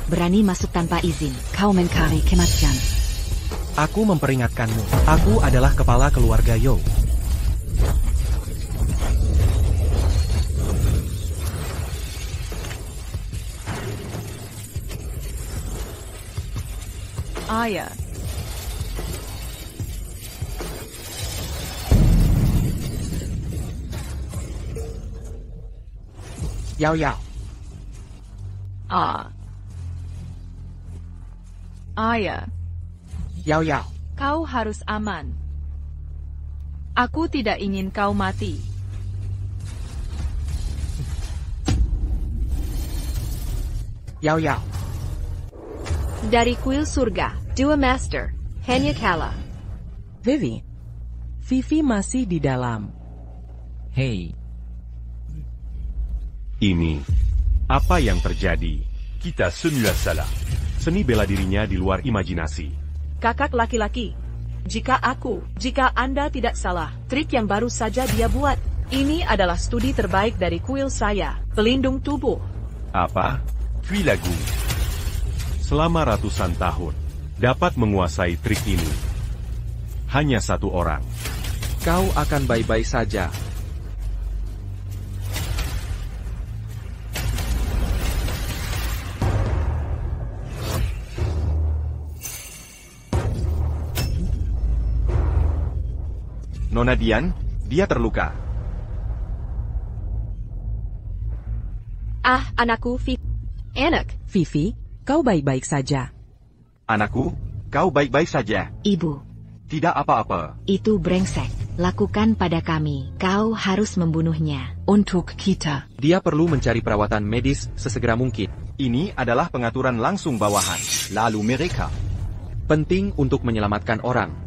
Berani masuk tanpa izin.
Kau mencari kematian.
Aku memperingatkanmu. Aku adalah kepala keluarga Yo.
Ayah.
Yao.
Ayah.
Yao.
Kau harus aman. Aku tidak ingin kau mati.
Yao.
Dari kuil surga, Dua Master, hanya kalah.
Vivi masih di dalam.
Hei.
Ini Apa yang terjadi? Kita semua salah. Seni bela dirinya di luar imajinasi.
Kakak laki-laki, jika Anda tidak salah, trik yang baru saja dia buat. Ini adalah studi terbaik dari kuil saya, pelindung tubuh.
Apa? Puis lagu. Selama ratusan tahun, dapat menguasai trik ini. Hanya satu orang.
Kau akan baik-baik saja.
Nona Dian, dia terluka.
Anakku,
Fifi, kau baik-baik saja.
Anakku, kau baik-baik saja.
Ibu.
Tidak apa-apa.
Itu brengsek. Lakukan pada kami. Kau harus membunuhnya.
Untuk kita.
Dia perlu mencari perawatan medis sesegera mungkin.
Ini adalah pengaturan langsung bawahan.
Lalu mereka.
Penting untuk menyelamatkan orang.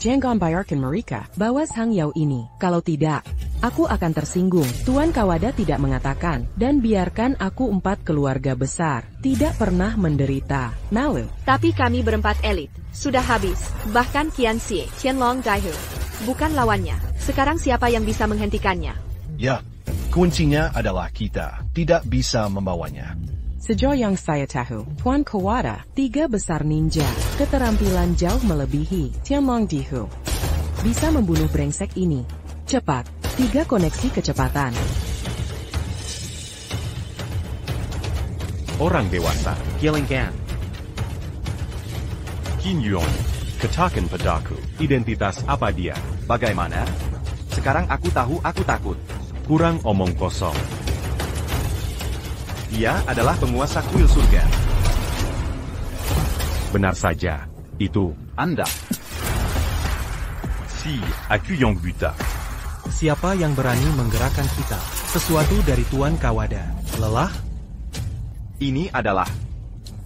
Jangan biarkan mereka bawa Sang Yao ini. Kalau tidak, aku akan tersinggung. Tuan Kawada tidak mengatakan, dan biarkan aku 4 keluarga besar tidak pernah menderita. Malu.
Tapi kami berempat elit. Sudah habis. Bahkan Qian Xie, Qianlong Daihu. Bukan lawannya. Sekarang siapa yang bisa menghentikannya?
Ya, kuncinya adalah kita. Tidak bisa membawanya.
Sejauh yang saya tahu, Tuan Kawada, 3 besar ninja, keterampilan jauh melebihi Qianlong Daihu. Bisa membunuh brengsek ini. Cepat, 3 koneksi kecepatan.
Orang dewasa.
Gillingan.
Qin Yuan. Katakan padaku, identitas apa dia?
Bagaimana? Sekarang aku tahu aku takut.
Kurang omong kosong.
Dia adalah penguasa kuil surga.
Benar saja. Itu
Anda.
Si, aku yang buta.
Siapa yang berani menggerakkan kita? Sesuatu dari Tuan Kawada. Lelah?
Ini adalah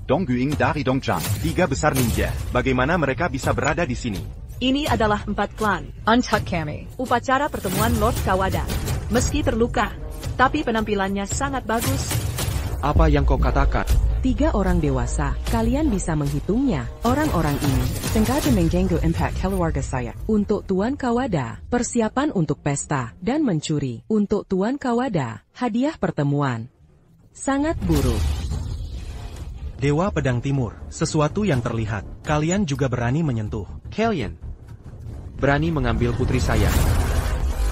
Dongguing dari Dongchang.
3 besar ninja. Bagaimana mereka bisa berada di sini?
Ini adalah 4 klan. Untuck kami. Upacara pertemuan Lord Kawada. Meski terluka, tapi penampilannya sangat bagus.
Apa yang kau katakan?
3 orang dewasa, kalian bisa menghitungnya. Orang-orang ini sengaja mengganggu impact keluarga saya. Untuk Tuan Kawada, persiapan untuk pesta, dan mencuri. Untuk Tuan Kawada, hadiah pertemuan. Sangat buruk.
Dewa Pedang Timur, sesuatu yang terlihat. Kalian juga berani menyentuh.
Kalian berani mengambil putri saya.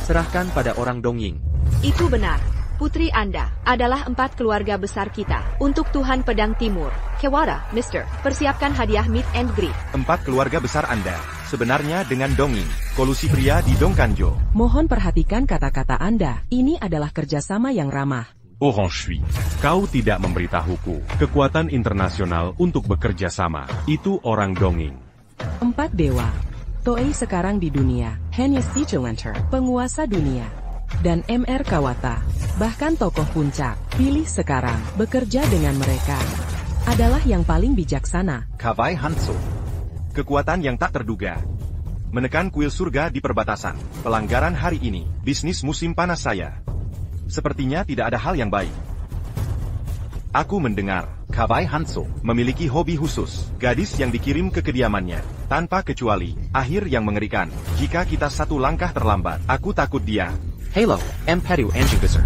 Serahkan pada orang Dongying.
Itu benar. Putri Anda adalah 4 keluarga besar kita. Untuk Tuhan Pedang Timur, Kawada, Mr. Persiapkan hadiah meet and greet.
4 keluarga besar Anda. Sebenarnya dengan Dongying, kolusi pria di Dongkanjo.
Mohon perhatikan kata-kata Anda. Ini adalah kerjasama yang ramah.
Orange Shui. Kau tidak memberitahuku kekuatan internasional untuk bekerja sama. Itu orang Dongying.
4 dewa. Toei sekarang di dunia. Hanya Vigilanter, penguasa dunia. Dan MR Kawata, bahkan tokoh puncak. Pilih sekarang, bekerja dengan mereka. Adalah yang paling bijaksana.
Kawai Hanzo.
Kekuatan yang tak terduga. Menekan kuil surga di perbatasan. Pelanggaran hari ini, bisnis musim panas saya. Sepertinya tidak ada hal yang baik. Aku mendengar,
Kawai Hanzo
memiliki hobi khusus. Gadis yang dikirim ke kediamannya. Tanpa kecuali, akhir yang mengerikan. Jika kita 1 langkah terlambat, aku takut dia.
Halo, Empedu Anjing Besar.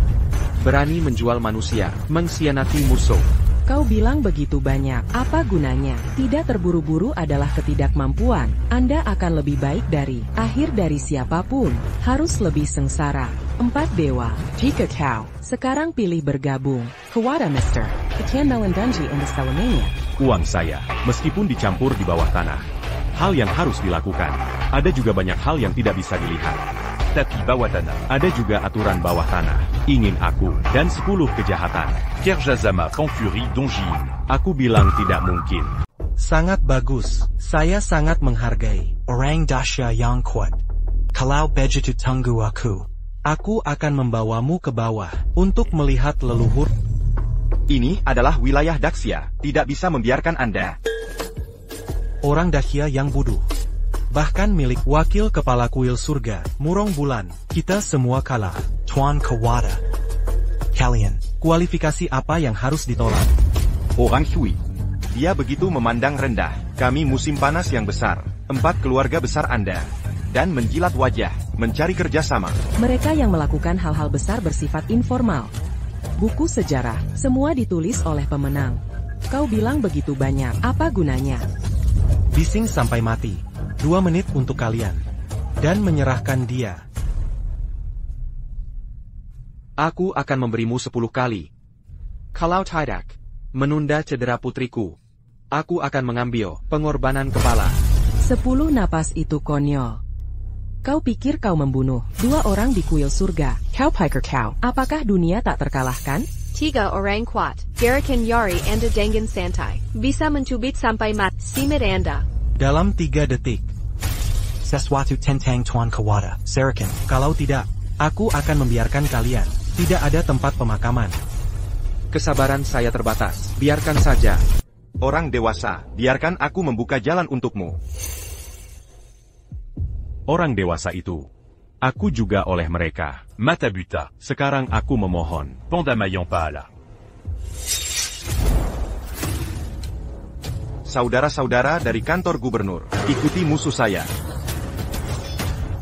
Berani menjual manusia, mengkhianati musuh.
Kau bilang begitu banyak, apa gunanya? Tidak terburu-buru adalah ketidakmampuan. Anda akan lebih baik dari siapapun. Harus lebih sengsara. 4 dewa. Jika kau sekarang pilih bergabung, Kawada Mr. Ken Melandunji and the Salamania.
Uang saya, meskipun dicampur di bawah tanah. Hal yang harus dilakukan. Ada juga banyak hal yang tidak bisa dilihat. Tapi bawah tanah. Ada juga aturan bawah tanah. Ingin aku, dan 10 kejahatan. Kerjasama Konfuri Dongjing. Aku bilang tidak mungkin.
Sangat bagus. Saya sangat menghargai. Orang Dasya yang kuat. Kalau begitu tunggu aku. Aku akan membawamu ke bawah untuk melihat leluhur.
Ini adalah wilayah Daxia. Tidak bisa membiarkan Anda.
Orang Daxia yang bodoh. bahkan milik wakil kepala kuil surga, Murong Bulan. Kita semua kalah. Tuan Kawada. Kalian, kualifikasi apa yang harus ditolak?
Orang Hui. Dia begitu memandang rendah. Kami musim panas yang besar. 4 keluarga besar Anda. Dan menjilat wajah, mencari kerjasama.
Mereka yang melakukan hal-hal besar bersifat informal. Buku sejarah, semua ditulis oleh pemenang. Kau bilang begitu banyak, apa gunanya?
Bising sampai mati. 2 menit untuk kalian. Dan menyerahkan dia.
Aku akan memberimu 10 kali. Kalau tidak, menunda cedera putriku, aku akan mengambil pengorbanan kepala.
10 napas itu konyol. Kau pikir kau membunuh 2 orang di kuil surga? Kau piker kau. Apakah dunia tak terkalahkan?
3 orang kuat, gerakan Yari Anda dengan santai. Bisa mencubit sampai mati. Simit Anda.
Dalam 3 detik. Sesuatu tentang Tuan Kawada. Serakan. Kalau tidak, aku akan membiarkan kalian. Tidak ada tempat pemakaman.
Kesabaran saya terbatas. Biarkan saja.
Orang dewasa, biarkan aku membuka jalan untukmu.
Orang dewasa itu. Aku juga oleh mereka. Matabuta. Sekarang aku memohon. Pendamayon pala.
Saudara-saudara dari kantor gubernur, ikuti musuh saya.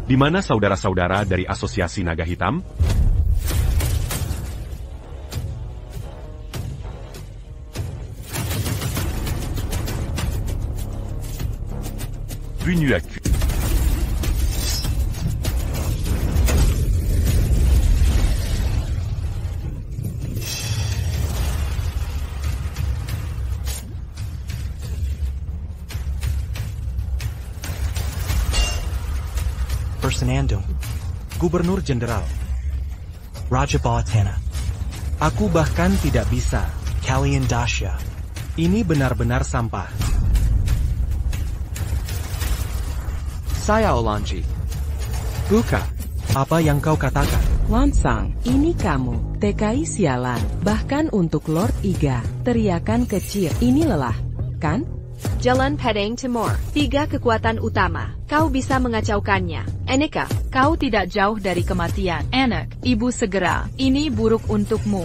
Di mana saudara-saudara dari Asosiasi Naga Hitam? Venu à cul.
Persenandung. Gubernur Jenderal. Raja Bawah Tanah. Aku bahkan tidak bisa. Kalian Dasha. Ini benar-benar sampah.
Saya Olanji. Buka.
Apa yang kau katakan?
Lansang, ini kamu. TKI sialan. Bahkan untuk Lord Iga. Teriakan kecil. Ini lelah, kan?
Jalan Padang Timur. 3 kekuatan utama. Kau bisa mengacaukannya. Aneka,
Kau tidak jauh dari kematian. Anak, ibu segera. Ini buruk untukmu.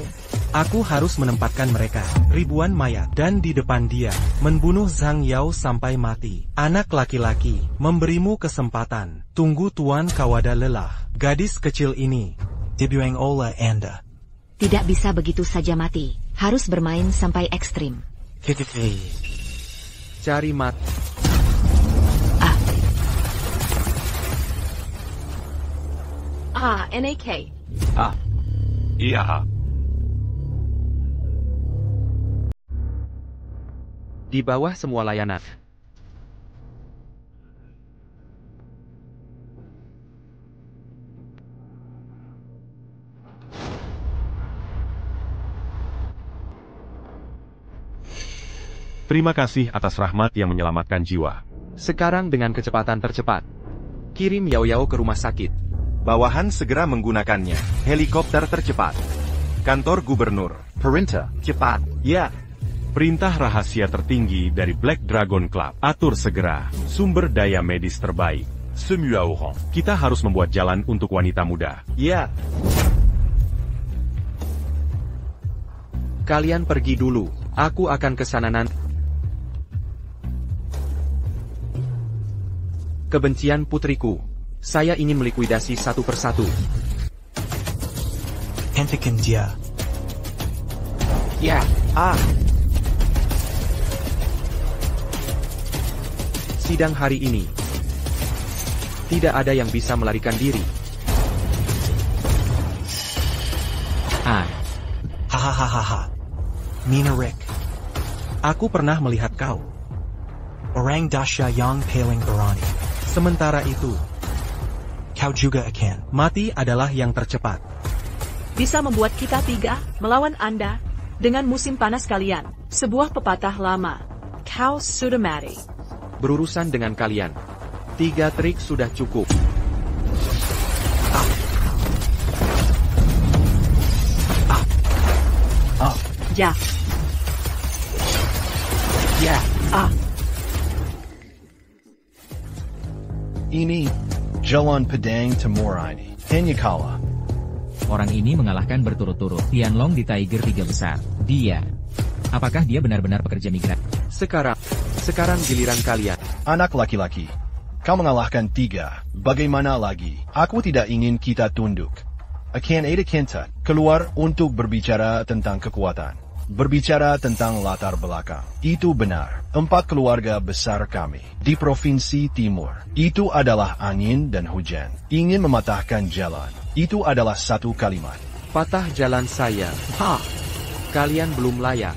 Aku harus menempatkan mereka. Ribuan mayat. Dan di depan dia. Membunuh Zhang Yao sampai mati. Anak laki-laki. Memberimu kesempatan. Tunggu Tuan Kawada lelah. Gadis kecil ini. Dibuang oleh Anda.
tidak bisa begitu saja mati. Harus bermain sampai ekstrim.
Cari mat.
NAK.
Iya.
Di bawah semua layanan.
Terima kasih atas rahmat yang menyelamatkan jiwa.
Sekarang dengan kecepatan tercepat. Kirim Yao Yao ke rumah sakit.
Bawahan segera menggunakannya. Helikopter tercepat. Kantor gubernur.
Perintah.
Cepat.
Ya. Perintah rahasia tertinggi dari Black Dragon Club. Atur segera. Sumber daya medis terbaik. Semua orang. Kita harus membuat jalan untuk wanita muda.
Ya.
Kalian pergi dulu. Aku akan ke sana nanti. Kebencian putriku. Saya ingin melikuidasi satu persatu.
Hentikan dia.
Ya. Sidang hari ini. Tidak ada yang bisa melarikan diri.
Hahaha. Mina Rick. Aku pernah melihat kau. Orang Dasha yang paling berani. Sementara itu, kau juga akan mati adalah yang tercepat.
Bisa membuat kita tiga melawan Anda dengan musim panas kalian. Sebuah pepatah lama. Kau sudah mati.
Berurusan dengan kalian. 3 trik sudah cukup.
Ya.
Ya.
Ini jalan pedang timur ini. Hanya kalah.
Orang ini mengalahkan berturut-turut Tianlong di Tiger 3 besar. Dia. Apakah dia benar-benar pekerja migran?
Sekarang giliran kalian.
Anak laki-laki. Kau mengalahkan 3. Bagaimana lagi? Aku tidak ingin kita tunduk. Akan ada kita keluar untuk berbicara tentang kekuatan. Berbicara tentang latar belakang. Itu benar. 4 keluarga besar kami di Provinsi Timur. Itu adalah angin dan hujan. Ingin mematahkan jalan. Itu adalah satu kalimat.
Patah jalan saya. Kalian belum layak.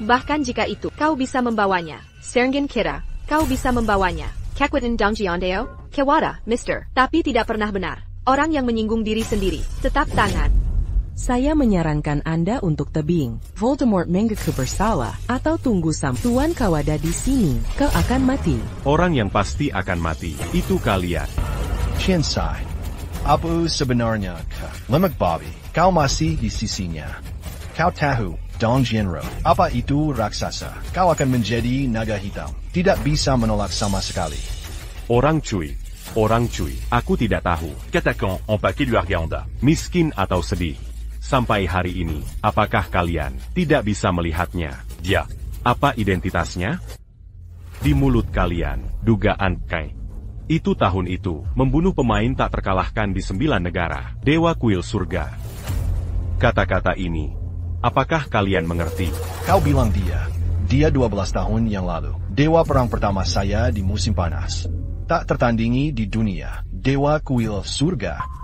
Bahkan jika itu, kau bisa membawanya. Serengin kira, kau bisa membawanya. Kekwitan Dongjiondeo, Kewara, Mister. Tapi tidak pernah benar. Orang yang menyinggung diri sendiri, tetap tangan.
Saya menyarankan Anda untuk tebing. Voldemort mengaku bersalah, atau tunggu Tuan Kawada di sini. Kau akan mati.
Orang yang pasti akan mati, itu kalian.
Shinsai, apa sebenarnya Lemak Bobby? Kau masih di sisinya. Kau tahu, Dong Jianro, apa itu raksasa? Kau akan menjadi naga hitam. Tidak bisa menolak sama sekali.
Orang cuy, aku tidak tahu. Katakan en paquet luar Anda. Miskin atau sedih. Sampai hari ini, apakah kalian tidak bisa melihatnya? Dia, apa identitasnya? Di mulut kalian, dugaan Kai. Itu tahun itu, membunuh pemain tak terkalahkan di 9 negara. Dewa Kuil Surga. Kata-kata ini, apakah kalian mengerti?
Kau bilang dia 12 tahun yang lalu. Dewa perang pertama saya di musim panas. Tak tertandingi di dunia. Dewa Kuil Surga.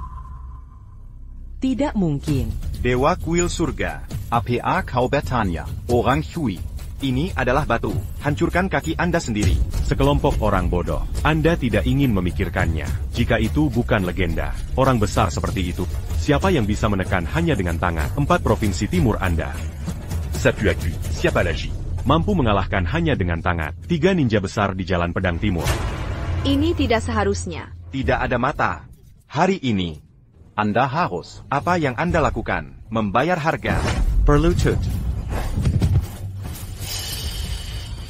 Tidak mungkin.
Dewa Kuil Surga. APA kau bertanya. Orang Hui.
Ini adalah batu. Hancurkan kaki Anda sendiri.
Sekelompok orang bodoh. Anda tidak ingin memikirkannya. Jika itu bukan legenda, orang besar seperti itu, siapa yang bisa menekan hanya dengan tangan? 4 provinsi timur Anda.
Satu lagi, siapa lagi?
Mampu mengalahkan hanya dengan tangan. 3 ninja besar di Jalan Pedang Timur.
Ini tidak seharusnya.
Tidak ada mata. Hari ini,
Anda harus.
apa yang Anda lakukan? Membayar harga.
Perlutut.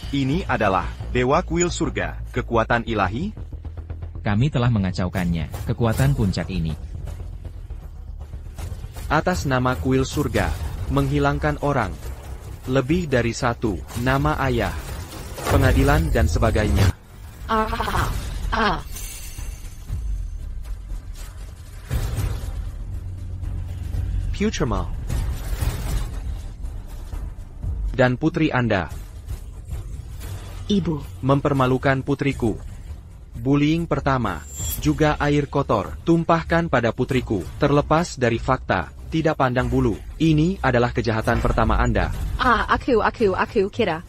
Ini adalah Dewa Kuil Surga, kekuatan ilahi.
Kami telah mengacaukannya, kekuatan puncak ini.
Atas nama Kuil Surga, menghilangkan orang. Lebih dari 1, nama ayah, pengadilan dan sebagainya. Putramal. Dan putri Anda.
Ibu.
Mempermalukan putriku. Bullying pertama. Juga air kotor. Tumpahkan pada putriku. Terlepas dari fakta. Tidak pandang bulu. Ini adalah kejahatan pertama Anda.
Aku kira.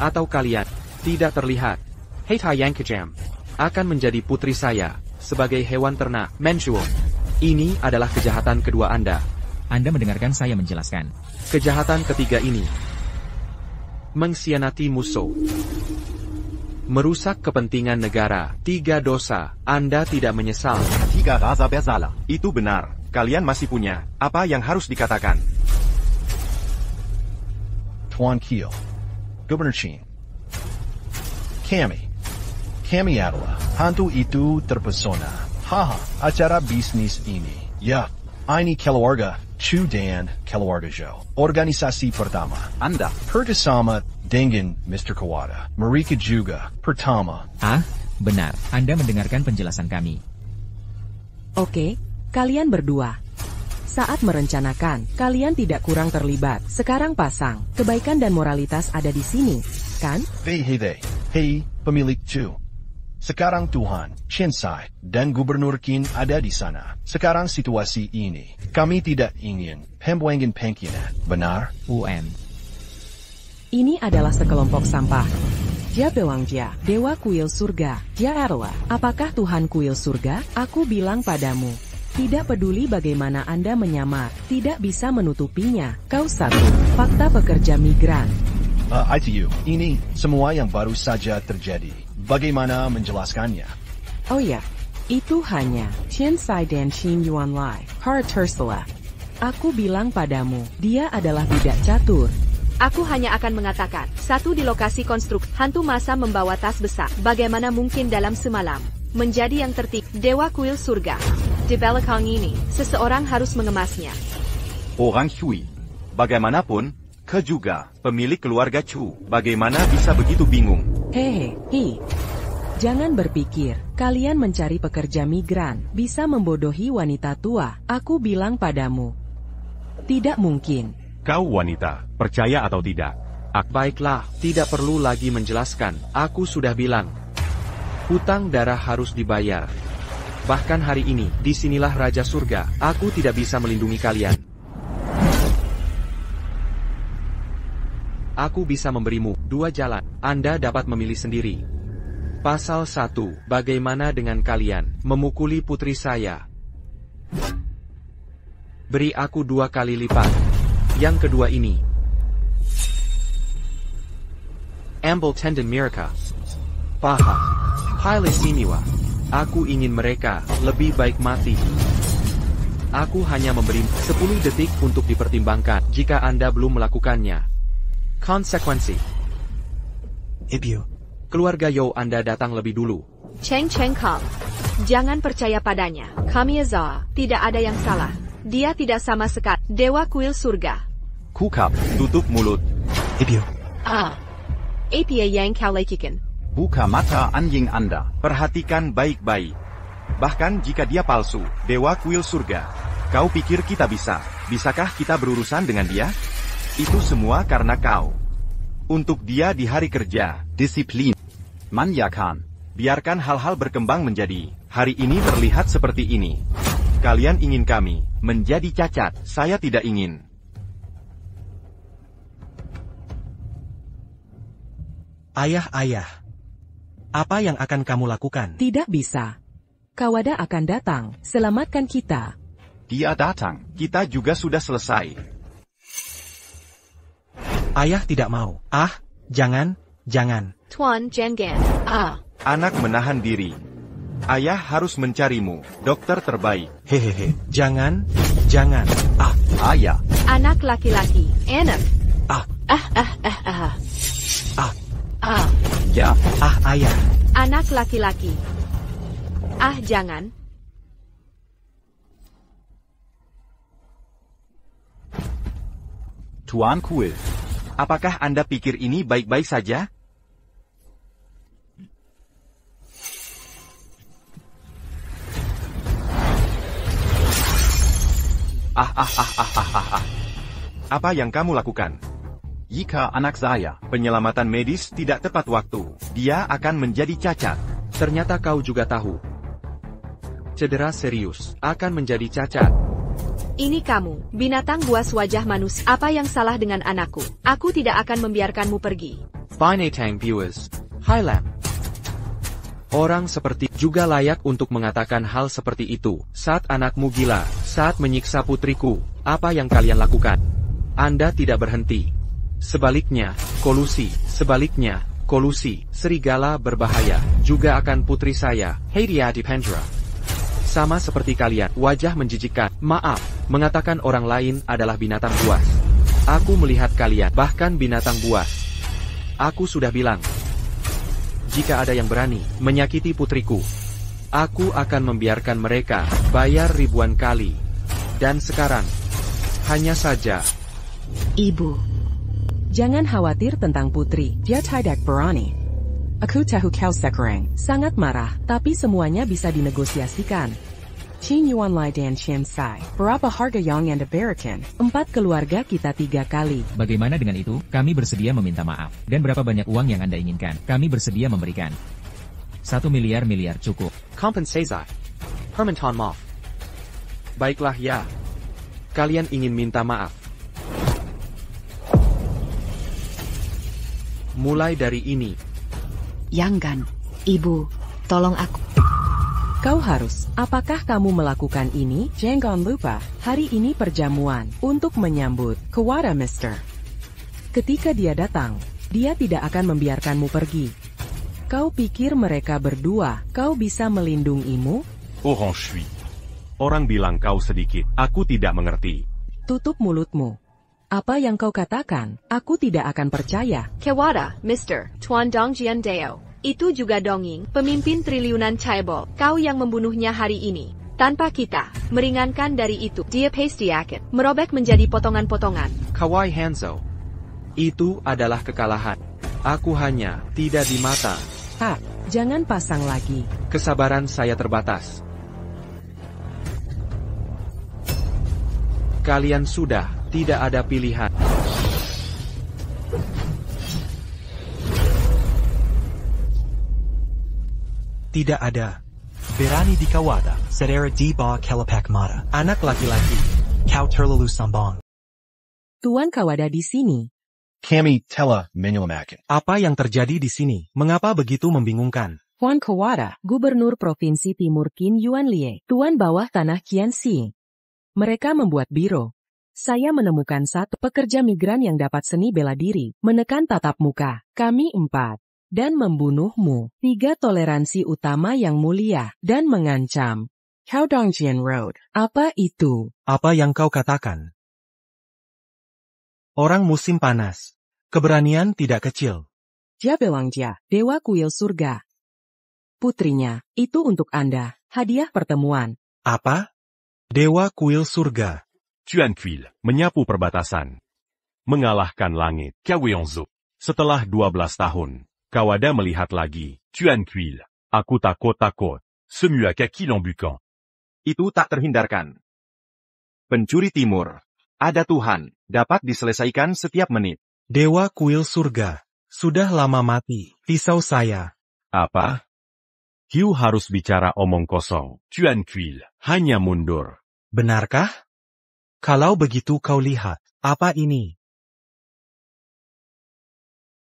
Atau kalian. Tidak terlihat. Heita yang kejam. Akan menjadi putri saya. Sebagai hewan ternak. Mensual. Ini adalah kejahatan kedua Anda.
Anda mendengarkan saya menjelaskan.
Kejahatan ketiga ini. Mengkhianati musuh. Merusak kepentingan negara. 3 dosa. Anda tidak menyesal.
3 rasa bersalah.
Itu benar. Kalian masih punya apa yang harus dikatakan.
Tuan Kiel. Gubernur Qin. Kami adalah hantu itu terpesona. Acara bisnis ini. Ya, ini keluarga Chu dan keluarga Zhou. Organisasi pertama.
Anda
kerjasama dengan Mr. Kawada. Mereka juga pertama.
Benar. Anda mendengarkan penjelasan kami.
Oke, kalian berdua. Saat merencanakan, kalian tidak kurang terlibat. Sekarang pasang, kebaikan dan moralitas ada di sini, kan?
Hei, pemilik Chu. Sekarang Tuhan, Shinsai, dan Gubernur Qin ada di sana. Sekarang situasi ini, kami tidak ingin pembuangan pengkhianat, benar?
Ini adalah sekelompok sampah. Dia Bewangja, Dewa Kuil Surga. Dia adalah, apakah Tuhan Kuil Surga? Aku bilang padamu. Tidak peduli bagaimana Anda menyamar, tidak bisa menutupinya. Kau satu, fakta pekerja migran.
ITU, ini semua yang baru saja terjadi. Bagaimana menjelaskannya?
Oh ya, itu hanya Shinsai dan Shin Yuan Lai. Tersela. Aku bilang padamu, dia adalah budak catur.
Aku hanya akan mengatakan, 1 di lokasi konstruk, hantu masa membawa tas besar. Bagaimana mungkin dalam semalam? menjadi yang tertib. Dewa kuil surga. Di belakang ini, seseorang harus mengemasnya.
Orang Shui. Bagaimanapun, Ke juga, pemilik keluarga Chu. Bagaimana bisa begitu bingung?
Hehehe. Jangan berpikir, kalian mencari pekerja migran, bisa membodohi wanita tua. Aku bilang padamu. Tidak mungkin.
Kau wanita, percaya atau tidak?
Baiklah, tidak perlu lagi menjelaskan. Aku sudah bilang. Hutang darah harus dibayar. Bahkan hari ini, disinilah Raja Surga. Aku tidak bisa melindungi kalian. Aku bisa memberimu 2 jalan. Anda dapat memilih sendiri. Pasal 1. Bagaimana dengan kalian memukuli putri saya? Beri aku 2 kali lipat. Yang kedua ini. Ambil tendon mereka. Paha. Pilot Siniwa. Aku ingin mereka lebih baik mati. Aku hanya memberi 10 detik untuk dipertimbangkan jika Anda belum melakukannya. Konsekuensi.
Ibu.
Keluarga Yo Anda datang lebih dulu.
Cheng Kang. Jangan percaya padanya. Kamiaza, tidak ada yang salah. Dia tidak sama sekali. Dewa kuil surga.
Kukap, tutup mulut.
Ibu.
Apa yang kau lakukan?
Buka mata anjing Anda.
Perhatikan baik-baik. Bahkan jika dia palsu, Dewa kuil surga. Kau pikir kita bisa? Bisakah kita berurusan dengan dia? Itu semua karena kau. Untuk dia di hari kerja.
Disiplin. Manjakan.
Biarkan hal-hal berkembang menjadi. Hari ini terlihat seperti ini. Kalian ingin kami menjadi cacat. Saya tidak ingin.
Ayah. Apa yang akan kamu lakukan?
Tidak bisa. Kawada akan datang. Selamatkan kita.
Dia datang. Kita juga sudah selesai.
Ayah tidak mau. Jangan.
Tuan Jengen.
Anak menahan diri. Ayah harus mencarimu, dokter terbaik.
Hehehe. Jangan.
Ayah.
Anak laki-laki. Enak.
Ya.
Ayah.
Anak laki-laki. Jangan.
Tuan Kuil. Apakah Anda pikir ini baik-baik saja? Apa yang kamu lakukan?
Jika anak saya,
Penyelamatan medis tidak tepat waktu. Dia akan menjadi cacat.
Ternyata kau juga tahu. Cedera serius akan menjadi cacat.
Ini kamu, binatang buas wajah manusia. Apa yang salah dengan anakku? Aku tidak akan membiarkanmu pergi.
Binatang viewers. Highland. Orang seperti juga layak untuk mengatakan hal seperti itu. Saat anakmu gila, saat menyiksa putriku, apa yang kalian lakukan? Anda tidak berhenti. Sebaliknya, kolusi, serigala berbahaya, juga akan putri saya, Hadia Dipendra. Sama seperti kalian, wajah menjijikkan. Maaf, mengatakan orang lain adalah binatang buas. Aku melihat kalian, bahkan binatang buas. Aku sudah bilang, jika ada yang berani menyakiti putriku, aku akan membiarkan mereka bayar ribuan kali. Dan sekarang, hanya saja.
Ibu. Jangan khawatir tentang putri. Dia tidak berani. Aku tahu kau sekarang sangat marah, tapi semuanya bisa dinegosiasikan. Qin Yuan Lai dan Chen Sai, berapa harga yang Anda berikan? 4 keluarga kita 3 kali.
Bagaimana dengan itu? Kami bersedia meminta maaf. Dan berapa banyak uang yang Anda inginkan? Kami bersedia memberikan. 1 miliar cukup.
Kompensasi. Permintaan maaf. Baiklah ya. Kalian ingin minta maaf. Mulai dari ini.
Jangan, Ibu, tolong aku.
Kau harus. Apakah kamu melakukan ini? Jangan lupa, hari ini perjamuan untuk menyambut Kawada Mister. Ketika dia datang, dia tidak akan membiarkanmu pergi. Kau pikir mereka berdua, kau bisa melindungimu?
Orang Shui. Orang bilang kau sedikit, aku tidak mengerti.
Tutup mulutmu. Apa yang kau katakan, aku tidak akan percaya.
Kawada, Mr. Tuan Dongjian Deo. Itu juga Donging, pemimpin triliunan Chaebol. Kau yang membunuhnya hari ini. Tanpa kita, meringankan dari itu. Dia pasti akan merobek menjadi potongan-potongan.
Kawai Hanzo. Itu adalah kekalahan. Aku hanya tidak di mata.
Jangan pasang lagi.
Kesabaran saya terbatas. Kalian sudah tidak ada pilihan.
Tidak ada. Berani di Kawada, saudara di bawah kelopak mata. Anak laki-laki, kau terlalu sombong.
Tuan Kawada di sini.
Kami telah menyelamatkan.
Apa yang terjadi di sini? Mengapa begitu membingungkan?
Tuan Kawada, Gubernur Provinsi Timur Qin Yuan Lie, Tuan Bawah Tanah Qian Xi. Mereka membuat biro. Saya menemukan satu pekerja migran yang dapat seni bela diri, menekan tatap muka. Kami 4. Dan membunuhmu. 3 toleransi utama yang mulia, dan mengancam. Caodongjian Road. Apa itu?
Apa yang kau katakan? Orang musim panas. Keberanian tidak kecil.
Dia bilang dia, Dewa Kuil Surga. Putrinya, itu untuk Anda, hadiah pertemuan.
Apa? Dewa Kuil Surga.
Tuan Kuil menyapu perbatasan. Mengalahkan langit. Kaoyongzu. Setelah 12 tahun, Kawada melihat lagi. Tuan Kuil, aku takut. Semua kaki lambukan.
Itu tak terhindarkan. Pencuri timur. Ada Tuhan, dapat diselesaikan setiap menit.
Dewa Kuil Surga. Sudah lama mati. Pisau saya.
Apa? Hiu harus bicara omong kosong. Tuan Kuil hanya mundur.
Benarkah? Kalau begitu kau lihat. Apa ini?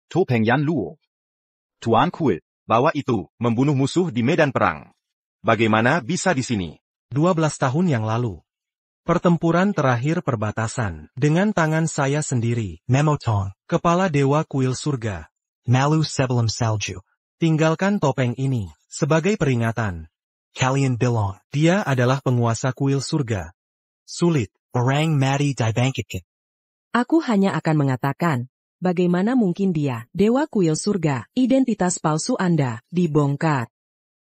Topeng Yan Luo. Tuan Kuil, bawa itu, membunuh musuh di medan perang. Bagaimana bisa di sini?
12 tahun yang lalu. Pertempuran terakhir perbatasan. Dengan tangan saya sendiri. Memotong. Kepala Dewa Kuil Surga. Malu sebelum salju. Tinggalkan topeng ini. Sebagai peringatan. Kalian bilang. Dia adalah penguasa Kuil Surga. Sulit. Orang mati dibangkitkan.
Aku hanya akan mengatakan. Bagaimana mungkin dia, Dewa Kuil Surga, identitas palsu Anda, dibongkar.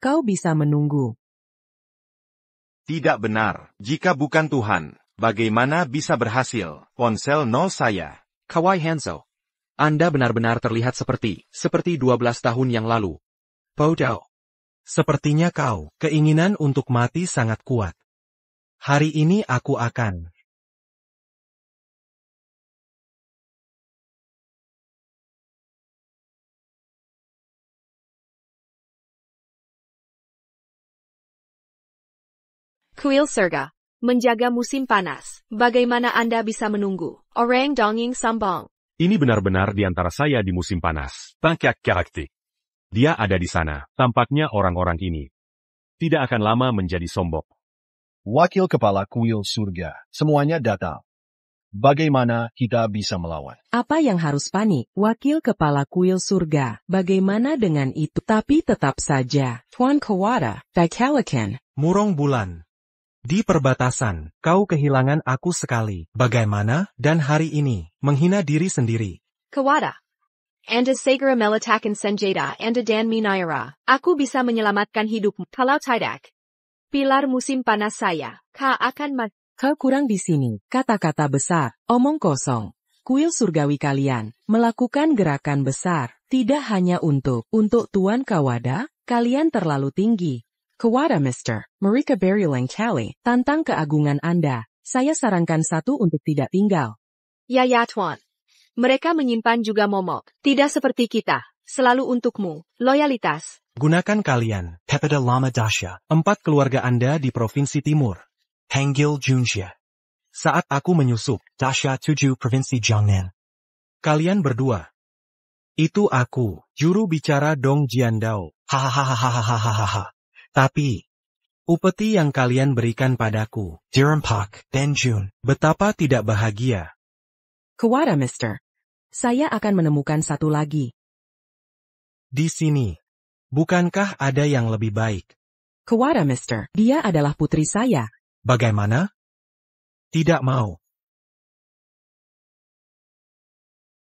Kau bisa menunggu.
Tidak benar. Jika bukan Tuhan, bagaimana bisa berhasil? Ponsel 0 saya.
Kawai Hanzo. Anda benar-benar terlihat seperti 12 tahun yang lalu.
Bodoh. Sepertinya kau, keinginan untuk mati sangat kuat. Hari ini aku akan.
Kuil Surga. Menjaga musim panas. Bagaimana Anda bisa menunggu? Orang Donging Sambong.
Ini benar-benar di antara saya di musim panas. Tangkak karakter. Dia ada di sana. Tampaknya orang-orang ini tidak akan lama menjadi sombong.
Wakil Kepala Kuil Surga. Semuanya datang. Bagaimana kita bisa melawan?
Apa yang harus panik? Wakil Kepala Kuil Surga. Bagaimana dengan itu? Tapi tetap saja. Tuan Kawada, Bakalakan.
Murong bulan. Di perbatasan, kau kehilangan aku sekali. Bagaimana? Dan hari ini, menghina diri sendiri.
Kawada. Anda segera meletakkan senjata Anda dan Minayara. Aku bisa menyelamatkan hidupmu. Kalau tidak, pilar musim panas saya, kau akan mati.
Kau kurang di sini. Kata-kata besar, omong kosong. Kuil surgawi kalian, melakukan gerakan besar. Tidak hanya untuk Tuan Kawada, kalian terlalu tinggi. Kawada Mr. Mereka berulang kali, tantang keagungan Anda. Saya sarankan satu untuk tidak tinggal.
Ya Tuan. Mereka menyimpan juga momok. Tidak seperti kita. Selalu untukmu. Loyalitas.
Gunakan kalian. Pepeda Lama Dasha. 4 keluarga Anda di Provinsi Timur. Hanggil Junjia. Saat aku menyusup. Dasha 7 Provinsi Jiangnan. Kalian berdua. Itu aku. Juru bicara Dong Jiandao. Hahaha. Tapi, upeti yang kalian berikan padaku, Dirempak, Benjun, betapa tidak bahagia.
Kawada Mr. Saya akan menemukan satu lagi.
Di sini. Bukankah ada yang lebih baik?
Kawada Mr. Dia adalah putri saya.
Bagaimana? Tidak mau.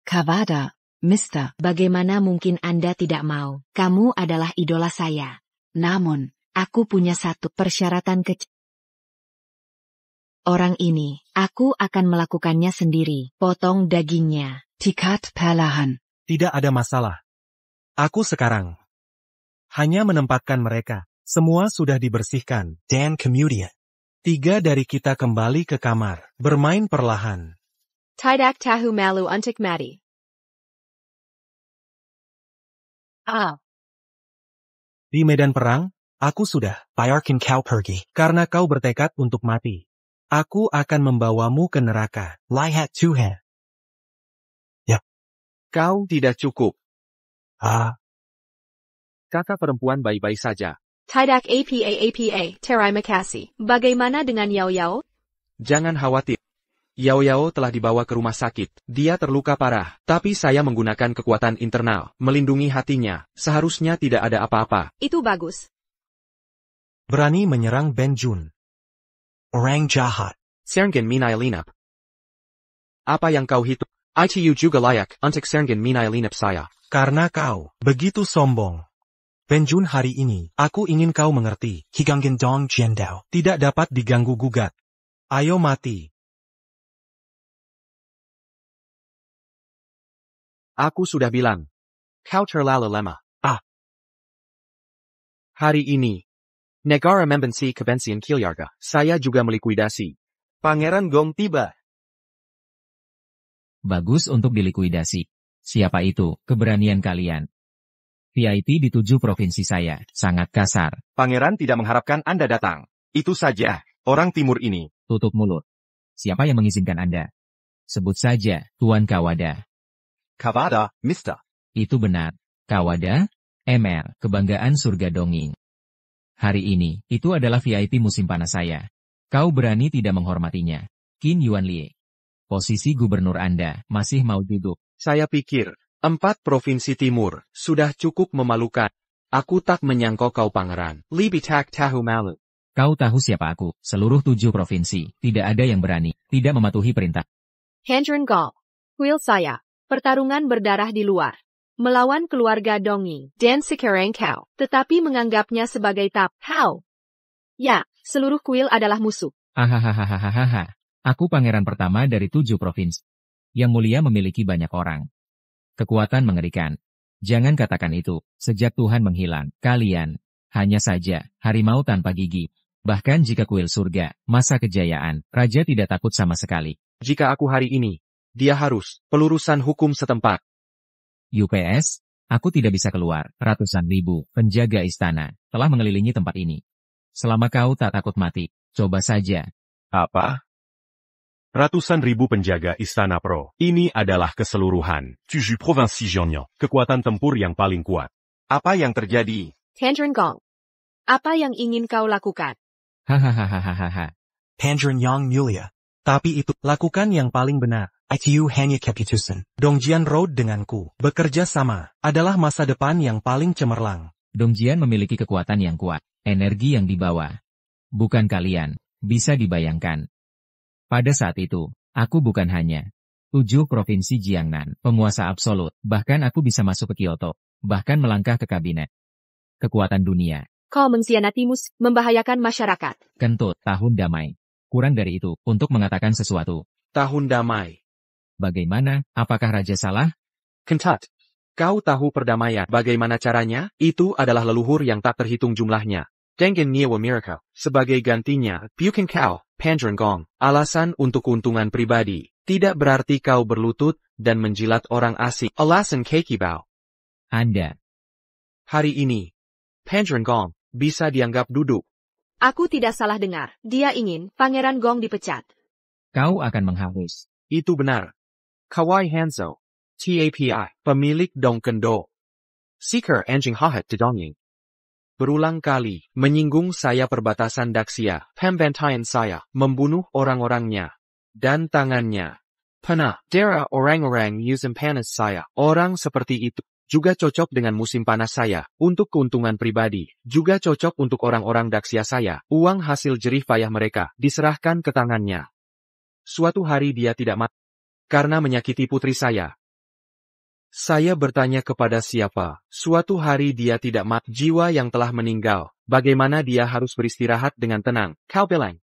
Kawada, Mister.
Bagaimana mungkin Anda tidak mau? Kamu adalah idola saya.
Namun,
Aku punya satu persyaratan kecil. Orang ini, aku akan melakukannya sendiri. Potong dagingnya.
Tikat perlahan.
Tidak ada masalah. Aku sekarang hanya menempatkan mereka. Semua sudah dibersihkan. Dan kemudian, 3 dari kita kembali ke kamar, bermain perlahan.
Tidak tahu malu untuk mati.
Di medan perang, aku sudah biarkan kau pergi. Karena kau bertekad untuk mati. Aku akan membawamu ke neraka. Lihat Tuhan. Ya.
Kau tidak cukup. Kakak perempuan baik-baik saja.
Tidak apa, terima kasih. Bagaimana dengan Yao Yao?
Jangan khawatir. Yao Yao telah dibawa ke rumah sakit. Dia terluka parah, tapi saya menggunakan kekuatan internal, melindungi hatinya. Seharusnya tidak ada apa-apa.
Itu bagus.
Berani menyerang Ben Jun. Orang jahat.
Serengin Minai Linap. Apa yang kau hitung? ITU juga layak untuk Serengin Minai Linap saya.
Karena kau begitu sombong. Ben Jun, hari ini, aku ingin kau mengerti. Higangin Dong Jiandao tidak dapat diganggu-gugat. Ayo mati.
Aku sudah bilang. Kau terlalu lemah. Hari ini, negara membenci kebencian Kilyarga. Saya juga melikuidasi.
Pangeran Gong tiba.
Bagus untuk dilikuidasi. Siapa itu? Keberanian kalian. VIP di 7 provinsi saya, sangat kasar.
Pangeran tidak mengharapkan Anda datang. Itu saja, orang timur ini.
Tutup mulut. Siapa yang mengizinkan Anda? Sebut saja, Tuan Kawada.
Kawada, Mister.
Itu benar. Kawada, MR, kebanggaan surga dongeng. Hari ini, itu adalah VIP musim panas saya. Kau berani tidak menghormatinya. Qin Yuanlie. Posisi gubernur Anda masih mau duduk.
Saya pikir, 4 provinsi timur sudah cukup memalukan. Aku tak menyangka kau pangeran. Lebih tak tahu malu.
Kau tahu siapa aku? Seluruh 7 provinsi, tidak ada yang berani, tidak mematuhi perintah.
Hendron Gall. Kuil saya. Pertarungan berdarah di luar. Melawan keluarga Donging. Dan sekarang kau. Tetapi menganggapnya sebagai how. Ya, seluruh kuil adalah musuh.
Hahaha. Aku pangeran pertama dari 7 provinsi. Yang mulia memiliki banyak orang. Kekuatan mengerikan. Jangan katakan itu, sejak Tuhan menghilang, kalian, hanya saja, harimau tanpa gigi. Bahkan jika kuil surga, masa kejayaan, raja tidak takut sama sekali.
Jika aku hari ini, dia harus, pelurusan hukum setempat.
UPS, aku tidak bisa keluar, ratusan ribu, penjaga istana, telah mengelilingi tempat ini. Selama kau tak takut mati, coba saja.
Apa? Ratusan ribu penjaga istana pro. Ini adalah keseluruhan. 7 provinsi Jiangnan. Kekuatan tempur yang paling kuat.
Apa yang terjadi?
Hendron Gall. Apa yang ingin kau lakukan?
Hahaha.
Hendron Yang mulia. Tapi itu, lakukan yang paling benar. ITU hanya keputusan. Dongjian Road denganku. Bekerja sama, adalah masa depan yang paling cemerlang.
Dongjian memiliki kekuatan yang kuat. Energi yang dibawa. Bukan kalian. Bisa dibayangkan. Pada saat itu, aku bukan hanya 7 provinsi Jiangnan, penguasa absolut, bahkan aku bisa masuk ke Kyoto, bahkan melangkah ke kabinet. Kekuatan dunia.
Kau mengkhianati membahayakan masyarakat.
Kentut, tahun damai. Kurang dari itu, untuk mengatakan sesuatu.
Tahun damai.
Bagaimana, apakah raja salah?
Kentut. Kau tahu perdamaian. Bagaimana caranya? Itu adalah leluhur yang tak terhitung jumlahnya. Dengin Nyewa Miracle. Sebagai gantinya, Bukan Kau. Hendron Gong, alasan untuk keuntungan pribadi, tidak berarti kau berlutut dan menjilat orang asing. Alasan Kekibao.
Anda.
Hari ini, Hendron Gong, bisa dianggap duduk.
Aku tidak salah dengar. Dia ingin Pangeran Gong dipecat.
Kau akan menghabis.
Itu benar. Kawai Hanzo, TAPI, pemilik Dong Kendo. Seeker Anjing Hahat di Dongying. Berulang kali, menyinggung saya perbatasan Daxia, pembantaian saya, membunuh orang-orangnya, dan tangannya. Pernah, daerah orang-orang musim panas saya, orang seperti itu, juga cocok dengan musim panas saya, untuk keuntungan pribadi, juga cocok untuk orang-orang Daxia saya, uang hasil jerih payah mereka, diserahkan ke tangannya. Suatu hari dia tidak mati, karena menyakiti putri saya. Saya bertanya kepada siapa, suatu hari dia tidak mati, jiwa yang telah meninggal, bagaimana dia harus beristirahat dengan tenang, kau bilang.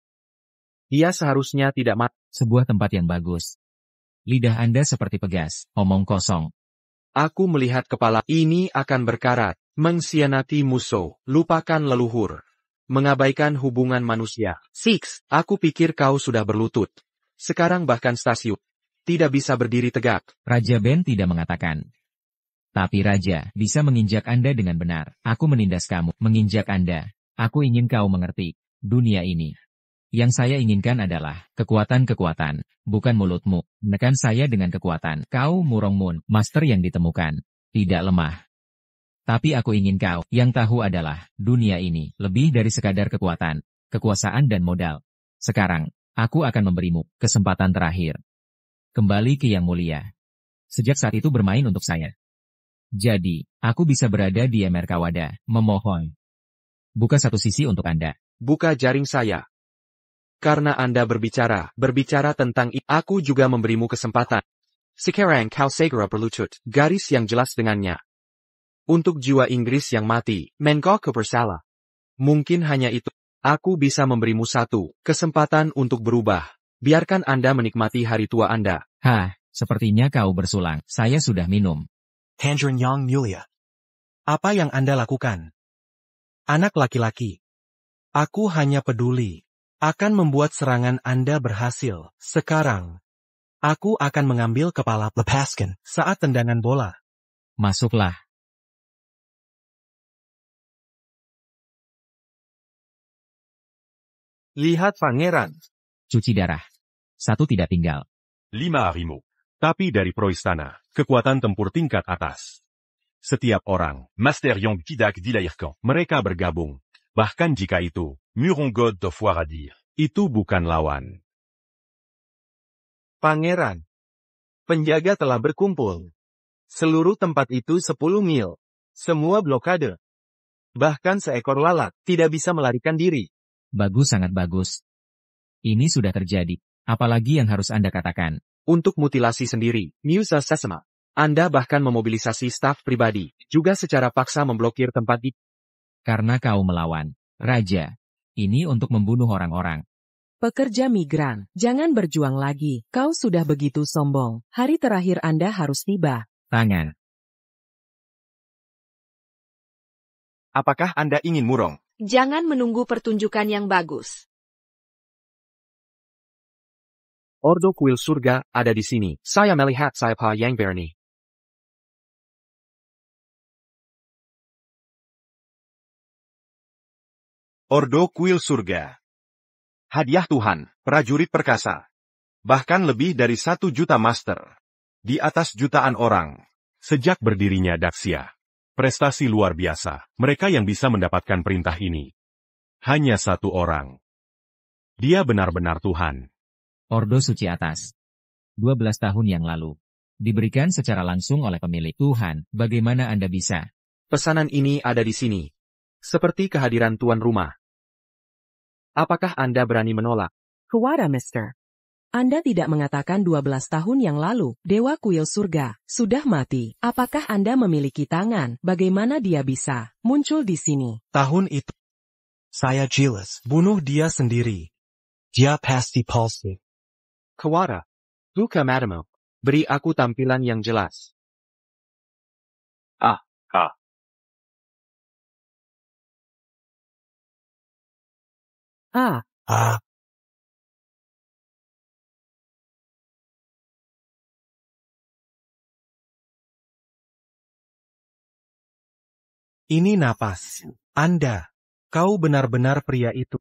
Dia seharusnya tidak mati.
Sebuah tempat yang bagus. Lidah Anda seperti pegas, omong kosong.
Aku melihat kepala ini akan berkarat, mengkhianati musuh, lupakan leluhur, mengabaikan hubungan manusia. Six, aku pikir kau sudah berlutut. Sekarang bahkan stasiun tidak bisa berdiri tegak.
Raja Ben tidak mengatakan. Tapi Raja bisa menginjak Anda dengan benar. Aku menindas kamu, menginjak Anda. Aku ingin kau mengerti. Dunia ini. Yang saya inginkan adalah kekuatan-kekuatan, bukan mulutmu. Menekan saya dengan kekuatan. Kau Murong Moon, master yang ditemukan. Tidak lemah. Tapi aku ingin kau, yang tahu adalah, dunia ini, lebih dari sekadar kekuatan, kekuasaan dan modal. Sekarang, aku akan memberimu kesempatan terakhir. Kembali ke Yang Mulia. Sejak saat itu bermain untuk saya. Jadi, aku bisa berada di Emerkawada, memohon. Buka satu sisi untuk Anda.
Buka jaring saya. Karena Anda berbicara tentang aku juga memberimu kesempatan. Sekarang kau segera berlutut, garis yang jelas dengannya. Untuk jiwa Inggris yang mati, Menko bersalah. Mungkin hanya itu. Aku bisa memberimu satu kesempatan untuk berubah. Biarkan Anda menikmati hari tua Anda.
Sepertinya kau bersulang. Saya sudah minum.
Tangerine Yang Mulia. Apa yang Anda lakukan? Anak laki-laki. Aku hanya peduli. Akan membuat serangan Anda berhasil. Sekarang. Aku akan mengambil kepala lepaskan saat tendangan bola.
Masuklah.
Lihat pangeran.
Cuci darah. Satu tidak tinggal.
5 harimau. Tapi dari Proistana, kekuatan tempur tingkat atas. Setiap orang, Master yang tidak dilahirkan, mereka bergabung. Bahkan jika itu, Murong God of Waradir, itu bukan lawan.
Pangeran. Penjaga telah berkumpul. Seluruh tempat itu 10 mil. Semua blokade. Bahkan seekor lalat tidak bisa melarikan diri.
Bagus, sangat bagus. Ini sudah terjadi. Apalagi yang harus Anda katakan?
Untuk mutilasi sendiri, Musa Sesama. Anda bahkan memobilisasi staf pribadi, juga secara paksa memblokir tempat itu.
Karena kau melawan, Raja. Ini untuk membunuh orang-orang.
Pekerja migran, jangan berjuang lagi. Kau sudah begitu sombong. Hari terakhir Anda harus tiba.
Tangan.
Apakah Anda ingin murong?
Jangan menunggu pertunjukan yang bagus.
Ordo kuil surga ada di sini. Saya melihat siapa yang berani.
Ordo kuil surga. Hadiah Tuhan, prajurit perkasa. Bahkan lebih dari 1 juta master. Di atas jutaan orang.
Sejak berdirinya Daxia. Prestasi luar biasa, mereka yang bisa mendapatkan perintah ini. Hanya 1 orang. Dia benar-benar Tuhan.
Ordo Suci Atas. 12 tahun yang lalu. Diberikan secara langsung oleh pemilik. Tuhan, bagaimana Anda bisa?
Pesanan ini ada di sini. Seperti kehadiran tuan rumah. Apakah Anda berani menolak?
Kewara, Mister. Anda tidak mengatakan 12 tahun yang lalu, Dewa Kuil Surga, sudah mati. Apakah Anda memiliki tangan? Bagaimana dia bisa muncul di sini?
Tahun itu, saya jelas bunuh dia sendiri. Dia pasti palsu.
Kewara. Buka matamu. Beri aku tampilan yang jelas.
Ini napas. Anda. Kau benar-benar pria itu.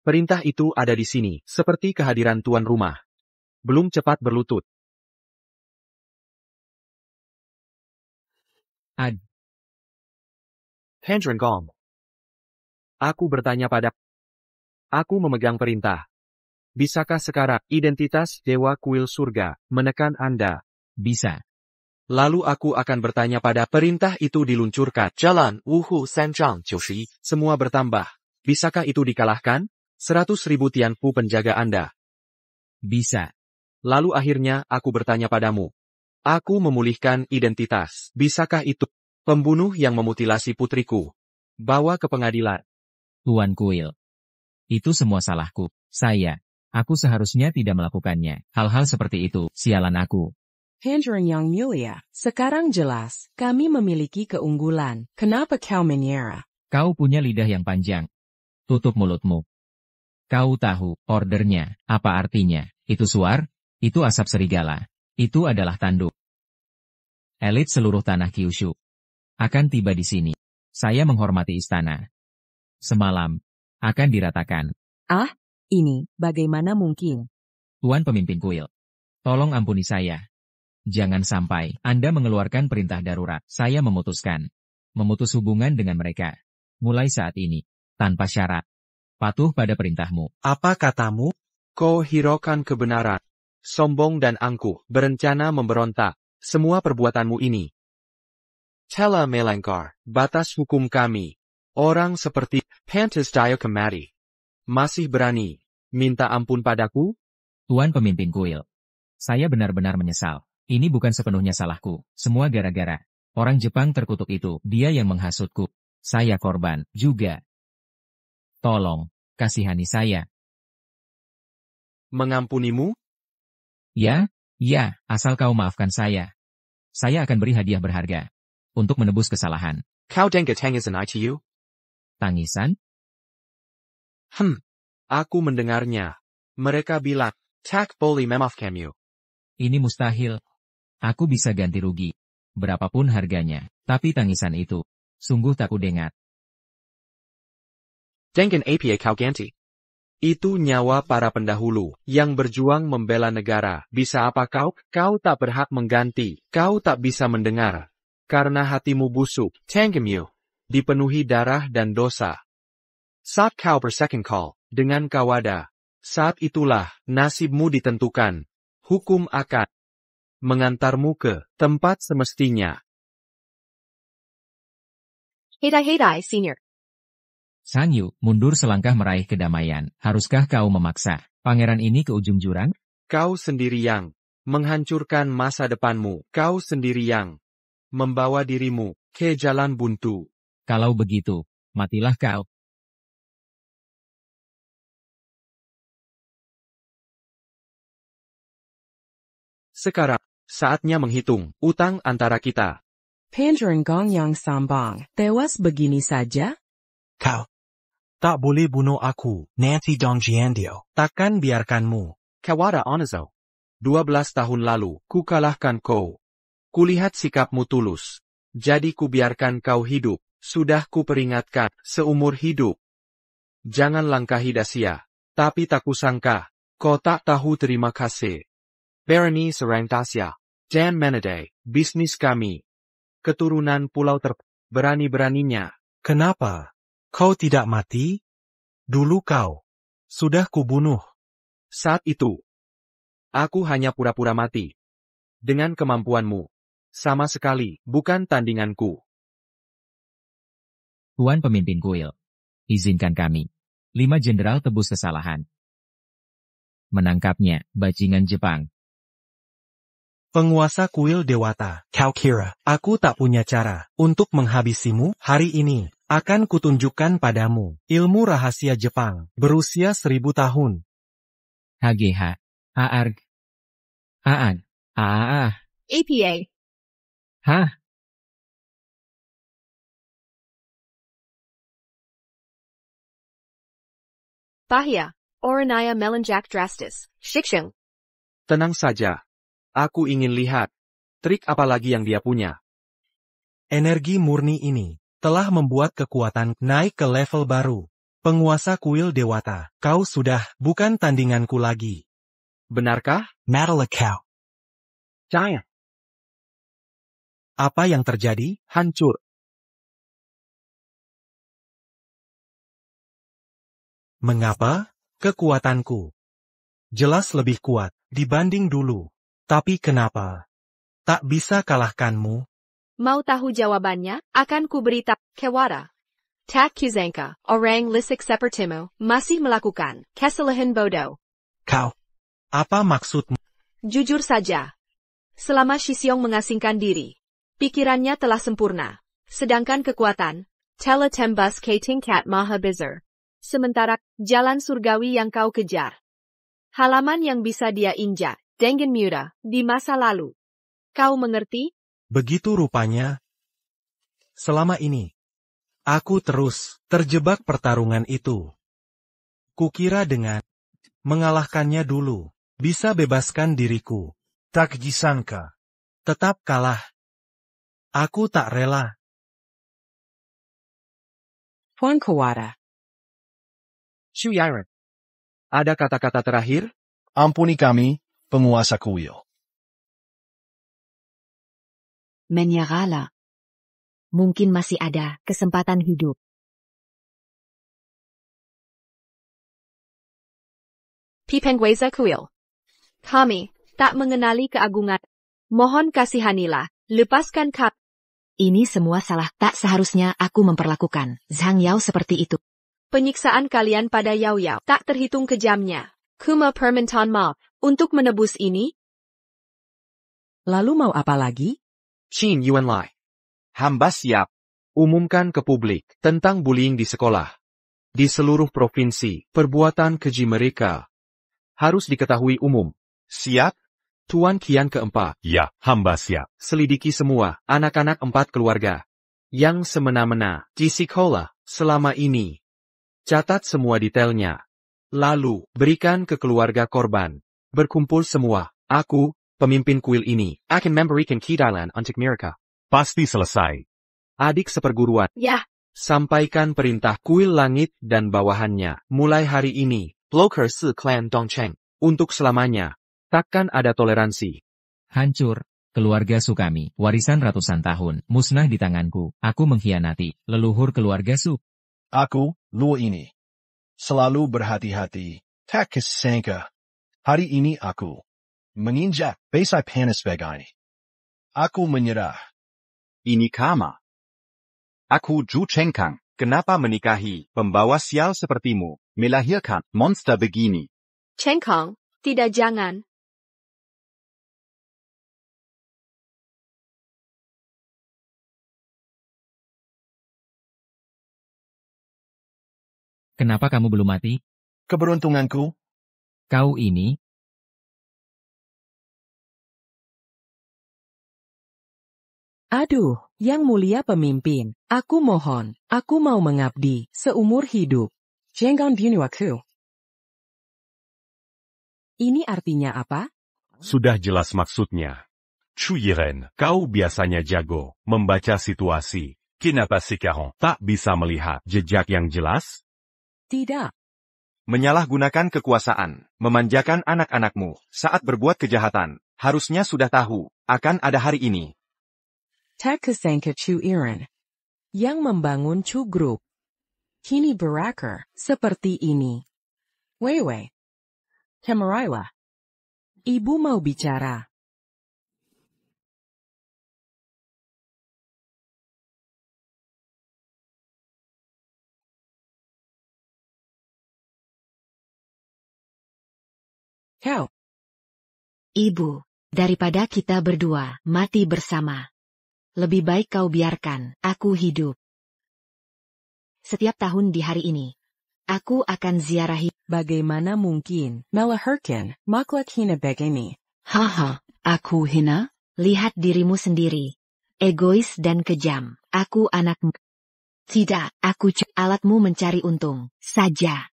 Perintah itu ada di sini, seperti kehadiran tuan rumah. Belum cepat berlutut. Tangerine Gong. Aku bertanya pada. Aku memegang perintah. Bisakah sekarang identitas Dewa Kuil Surga menekan Anda?
Bisa.
Lalu aku akan bertanya pada perintah itu diluncurkan. Jalan, Wuhu Sanjang 91. Semua bertambah. Bisakah itu dikalahkan? 100.000 Tianfu penjaga Anda.
Bisa.
Lalu akhirnya aku bertanya padamu. Aku memulihkan identitas. Bisakah itu? Pembunuh yang memutilasi putriku. Bawa ke pengadilan.
Tuan Kuil. Itu semua salahku. Aku seharusnya tidak melakukannya. Hal-hal seperti itu, sialan aku.
Pandering yang mulia, sekarang jelas, kami memiliki keunggulan. Kenapa kau menyerah?
Kau punya lidah yang panjang. Tutup mulutmu. Kau tahu, ordernya, apa artinya? Itu suar? Itu asap serigala. Itu adalah tanduk. Elit seluruh tanah Kyushu akan tiba di sini. Saya menghormati istana. Semalam, akan diratakan.
Ah, ini, bagaimana mungkin?
Tuan pemimpin kuil, tolong ampuni saya. Jangan sampai Anda mengeluarkan perintah darurat. Saya memutuskan memutus hubungan dengan mereka. Mulai saat ini, tanpa syarat. Patuh pada perintahmu.
Apa katamu? Kau hiraukan kebenaran. Sombong dan angkuh, berencana memberontak. Semua perbuatanmu ini telah melanggar batas hukum kami. Orang seperti Pantas Daya Kemari masih berani minta ampun padaku?
Tuan pemimpin kuil, saya benar-benar menyesal. Ini bukan sepenuhnya salahku. Semua gara-gara orang Jepang terkutuk itu. Dia yang menghasutku. Saya korban juga. Tolong, kasihani saya.
Mengampunimu?
Ya, asal kau maafkan saya. Saya akan beri hadiah berharga untuk menebus kesalahan.
Kau dengar tangisan itu?
Tangisan?
Aku mendengarnya. Mereka bilang, tak boleh memaafkanmu.
Ini mustahil. Aku bisa ganti rugi. Berapapun harganya. Tapi tangisan itu, sungguh tak kudengar.
Dengan apa kau ganti? Itu nyawa para pendahulu yang berjuang membela negara. Bisa apa kau? Kau tak berhak mengganti. Kau tak bisa mendengar. Karena hatimu busuk. Tangimu dipenuhi darah dan dosa. Saat kau bersekutu dengan Kawada, saat itulah nasibmu ditentukan. Hukum akan mengantarmu ke tempat semestinya.
Hidai, senior.
Sangyu, mundur selangkah meraih kedamaian. Haruskah kau memaksa pangeran ini ke ujung jurang?
Kau sendiri yang menghancurkan masa depanmu. Kau sendiri yang membawa dirimu ke jalan buntu.
Kalau begitu, matilah kau.
Sekarang, saatnya menghitung utang antara kita.
Pandering Gong yang sambang, tewas begini saja?
Kau tak boleh bunuh aku, Nancy Dongjiandio.
Takkan biarkanmu. Kawada Onizo. 12 tahun lalu, ku kalahkan kau. Kulihat sikapmu tulus. Jadi ku biarkan kau hidup. Sudah ku peringatkan, seumur hidup. Jangan langkahi Dacia. Tapi tak kusangka, kau tak tahu terima kasih. Berani serang Dacia. Dan Menade, bisnis kami. Keturunan pulau berani-beraninya.
Kenapa? Kau tidak mati? Dulu kau sudah kubunuh.
Saat itu, aku hanya pura-pura mati. Dengan kemampuanmu. Sama sekali, bukan tandinganku.
Tuan pemimpin kuil, izinkan kami. 5 jenderal tebus kesalahan. Menangkapnya, bajingan Jepang.
Penguasa kuil Dewata, kau kira aku tak punya cara untuk menghabisimu? Hari ini akan kutunjukkan padamu ilmu rahasia Jepang berusia 1000 tahun.
HGH, AARG, AAG, AAA.
APA.
Hah?
Bahia, Oranaya Melanjak Drastis, Shiksheng.
Tenang saja. Aku ingin lihat. Trik apa lagi yang dia punya?
Energi murni ini telah membuat kekuatan naik ke level baru. Penguasa kuil Dewata, kau sudah bukan tandinganku lagi.
Benarkah?
Matilah kau.
Jangan.
Apa yang terjadi?
Hancur.
Mengapa? Kekuatanku jelas lebih kuat dibanding dulu. Tapi kenapa tak bisa kalahkanmu?
Mau tahu jawabannya? Akan kuberitahu. Kawada. Tak Kuzanka, orang Lisik sepertimu, masih melakukan kesalahan bodoh.
Kau, apa maksudmu?
Jujur saja. Selama Shixiong mengasingkan diri, pikirannya telah sempurna. Sedangkan kekuatan, Teletembus K Tingkat Maha Besar. Sementara, jalan surgawi yang kau kejar. Halaman yang bisa dia injak, dengan mudah, di masa lalu. Kau mengerti?
Begitu rupanya. Selama ini, aku terus terjebak pertarungan itu. Kukira dengan mengalahkannya dulu, bisa bebaskan diriku. Tak disangka. Tetap kalah. Aku tak rela.
Tuan Kawada.
Shu Yiren. Ada kata-kata terakhir?
Ampuni kami, penguasa kuil.
Menyerahlah. Mungkin masih ada kesempatan hidup.
Pipengweza Kuil. Kami tak mengenali keagungan. Mohon kasihanilah, lepaskan kap.
Ini semua salah, tak seharusnya aku memperlakukan Zhang Yao seperti itu.
Penyiksaan kalian pada Yao Yao tak terhitung kejamnya. Kuma permintaan maaf untuk menebus ini.
Lalu mau apa lagi?
Qin Yuanlai.
Hamba siap.
Umumkan ke publik tentang bullying di sekolah. Di seluruh provinsi, perbuatan keji mereka harus diketahui umum.
Siap?
Tuan Kian keempat.
Ya, hamba siap.
Selidiki semua anak-anak 4 keluarga yang semena-mena di sekolah selama ini. Catat semua detailnya. Lalu, berikan ke keluarga korban. Berkumpul semua. Aku, pemimpin kuil ini, akan memberikan keadilan untuk mereka.
Pasti selesai.
Adik seperguruan.
Ya.
Sampaikan perintah kuil langit dan bawahannya. Mulai hari ini, Bloker Si Clan Dongcheng. Untuk selamanya. Takkan ada toleransi.
Hancur. Keluarga Sukami, warisan ratusan tahun, musnah di tanganku. Aku mengkhianati leluhur keluarga Su.
Aku, Luo ini. Selalu berhati-hati. Tak kesangka. Hari ini aku menginjak besar panas begini. Aku menyerah.
Ini Kama. Aku Zhu Chengkang. Kenapa menikahi pembawa sial sepertimu, melahirkan monster begini?
Chengkang, tidak jangan.
Kenapa kamu belum mati?
Keberuntunganku.
Kau ini?
Aduh, yang mulia pemimpin, aku mohon, aku mau mengabdi seumur hidup. Jangan bunuh aku. Ini artinya apa?
Sudah jelas maksudnya. Chu Yiren, kau biasanya jago membaca situasi. Kenapa sekarang tak bisa melihat jejak yang jelas?
Tidak.
Menyalahgunakan kekuasaan, memanjakan anak-anakmu saat berbuat kejahatan, harusnya sudah tahu, akan ada hari ini.
Tak kesangka Chu Yiren yang membangun Chu Group. Kini berakhir seperti ini. Wei. Kemarailah. Ibu mau bicara. Kau.
Ibu, daripada kita berdua mati bersama. Lebih baik kau biarkan aku hidup. Setiap tahun di hari ini, aku akan ziarahi.
Bagaimana mungkin melahirkan makhluk hina begini?
Haha, aku hina? Lihat dirimu sendiri. Egois dan kejam. Aku anakmu. Tidak, aku alatmu mencari untung saja.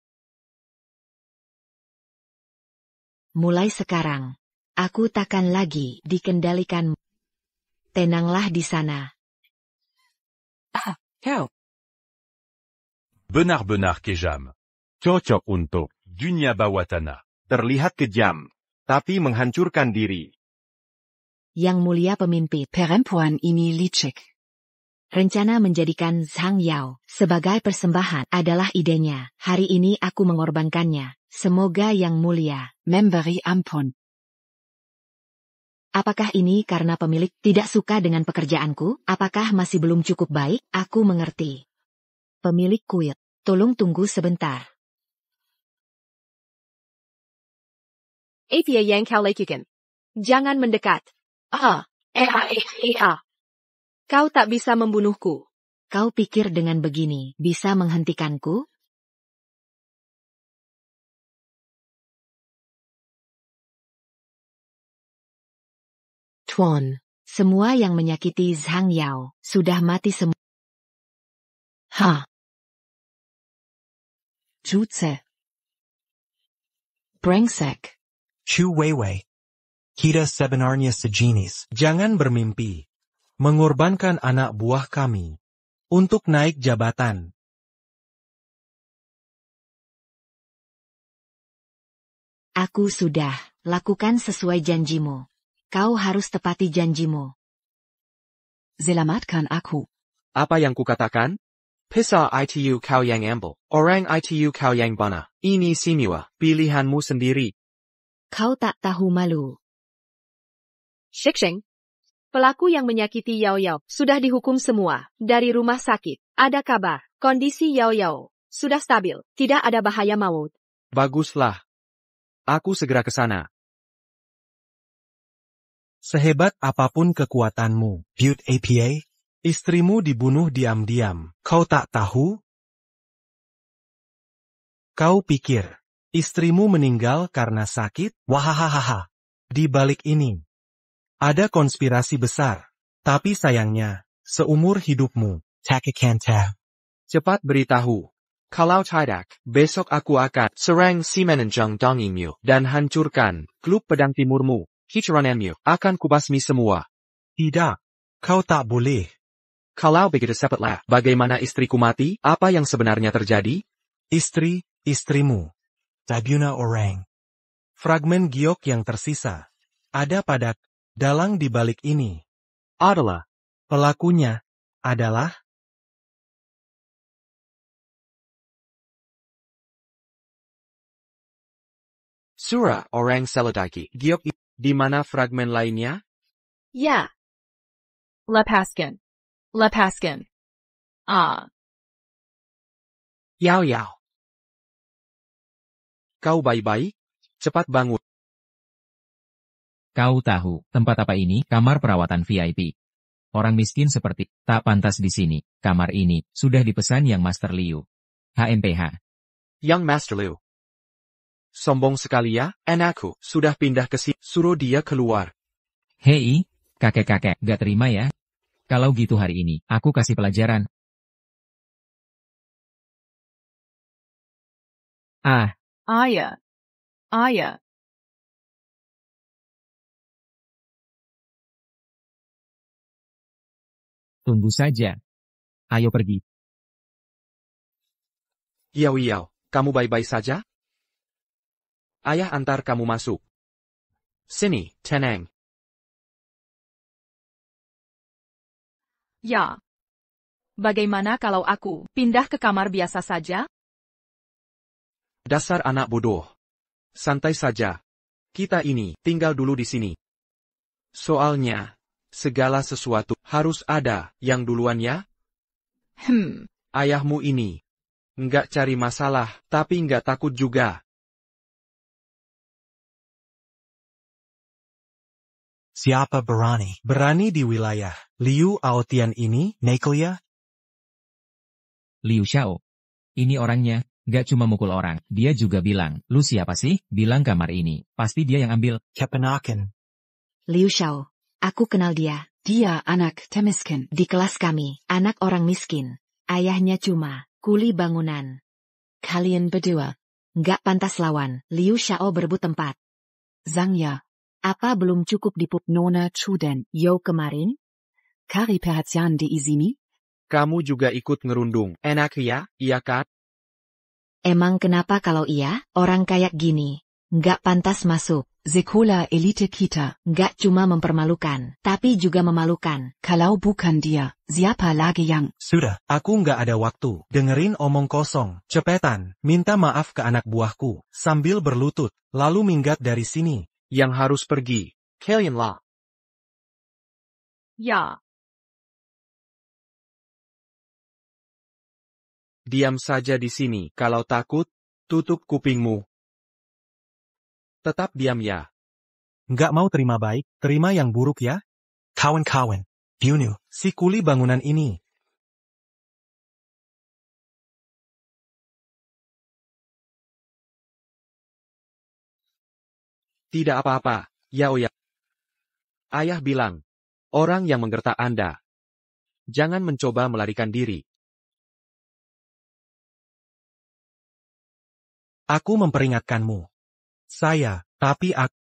Mulai sekarang, aku takkan lagi dikendalikan. Tenanglah di sana.
Kau.
Benar-benar kejam. Cocok untuk dunia bawah tanah.
Terlihat kejam, tapi menghancurkan diri.
Yang mulia pemimpin,
Perempuan ini licik.
rencana menjadikan Zhang Yao sebagai persembahan adalah idenya. Hari ini aku mengorbankannya. Semoga yang mulia
memberi ampun.
Apakah ini karena pemilik tidak suka dengan pekerjaanku? Apakah masih belum cukup baik? Aku mengerti. Pemilik kuil, tolong tunggu sebentar.
Athia yang kau lakukan. Jangan mendekat. Kau tak bisa membunuhku.
Kau pikir dengan begini bisa menghentikanku?
Tuan,
Semua yang menyakiti Zhang Yao sudah mati semua.
Jutze. Brengsek.
Chu Weiwei. Kita sebenarnya sejenis. Jangan bermimpi. Mengorbankan anak buah kami. Untuk naik jabatan.
Aku sudah lakukan sesuai janjimu. Kau harus tepati janjimu.
Selamatkan aku.
Apa yang kukatakan? Pisah itu kau yang ambil. Orang itu kau yang bana. Ini semua pilihanmu sendiri.
Kau tak tahu malu.
Shiksheng. Pelaku yang menyakiti Yao Yao sudah dihukum semua. Dari rumah sakit, ada kabar. Kondisi Yao Yao sudah stabil. Tidak ada bahaya maut.
Baguslah. Aku segera ke sana.
Sehebat apapun kekuatanmu, Butte APA, istrimu dibunuh diam-diam. Kau tak tahu? Kau pikir, istrimu meninggal karena sakit? Wahahaha. Di balik ini, ada konspirasi besar. Tapi sayangnya, seumur hidupmu, Takakanta.
Cepat beritahu. Kalau tidak, besok aku akan serang Simenenjang Dongingmu dan hancurkan klub pedang timurmu. Kicurananmu akan kubasmi semua.
Tidak, kau tak boleh.
Kalau begitu cepatlah, bagaimana istriku mati? Apa yang sebenarnya terjadi?
Istrimu. Tabuna orang. Fragmen giok yang tersisa. Ada pada dalang di balik ini.
Adalah.
Pelakunya adalah
Sura orang Seladaki. Giok di mana fragmen lainnya?
Ya. Lepaskan. Lepaskan.
Yao Yao. Kau baik-baik? Cepat bangun.
Kau tahu, tempat apa ini? Kamar perawatan VIP. Orang miskin seperti tak pantas di sini. Kamar ini sudah dipesan Yang Master Liu. HMPH.
Yang Master Liu. Sombong sekali ya, anakku sudah pindah ke sini. Suruh dia keluar.
Hei, kakek-kakek, gak terima ya? Kalau gitu hari ini, aku kasih pelajaran.
Ayah.
Tunggu saja. Ayo pergi.
Yao Yao, kamu baik-baik saja? Ayah antar kamu masuk. Sini, tenang.
Ya. Bagaimana kalau aku pindah ke kamar biasa saja?
Dasar anak bodoh. Santai saja. Kita ini tinggal dulu di sini. Soalnya, segala sesuatu harus ada yang duluan ya. Ayahmu ini nggak cari masalah, tapi nggak takut juga.
Siapa berani? Berani di wilayah Liu Aotian ini, Neklia?
Liu Xiao. Ini orangnya, gak cuma mukul orang. Dia juga bilang, lu siapa sih? Bilang kamar ini. Pasti dia yang ambil.
Kepenakan.
Liu Xiao. Aku kenal dia.
Dia anak temiskin.
Di kelas kami, anak orang miskin. Ayahnya cuma kuli bangunan.
Kalian berdua.
Nggak pantas lawan. Liu Xiao berebut tempat.
Zhang Ya.
Apa belum cukup dipuk
Nona Chuden.
Yo kemarin?
Kari perhatian di izini?
Kamu juga ikut ngerundung. Enak ya, iya kan?
Emang kenapa kalau iya? Orang kayak gini. Nggak pantas masuk.
Sekolah elite kita.
Nggak cuma mempermalukan, tapi juga memalukan.
Kalau bukan dia, siapa lagi yang...
Sudah, aku nggak ada waktu. Dengerin omong kosong. Cepetan, minta maaf ke anak buahku. Sambil berlutut, lalu minggat dari sini.
Yang harus pergi, kalian lah.
Ya.
Diam saja di sini. Kalau takut, tutup kupingmu. Tetap diam ya.
Nggak mau terima baik, terima yang buruk ya. Kawan-kawan, bunuh si kuli bangunan ini.
Tidak apa-apa, Yao ya. Ayah bilang, orang yang menggertak Anda. Jangan mencoba melarikan diri.
Aku memperingatkanmu. Saya, tapi aku.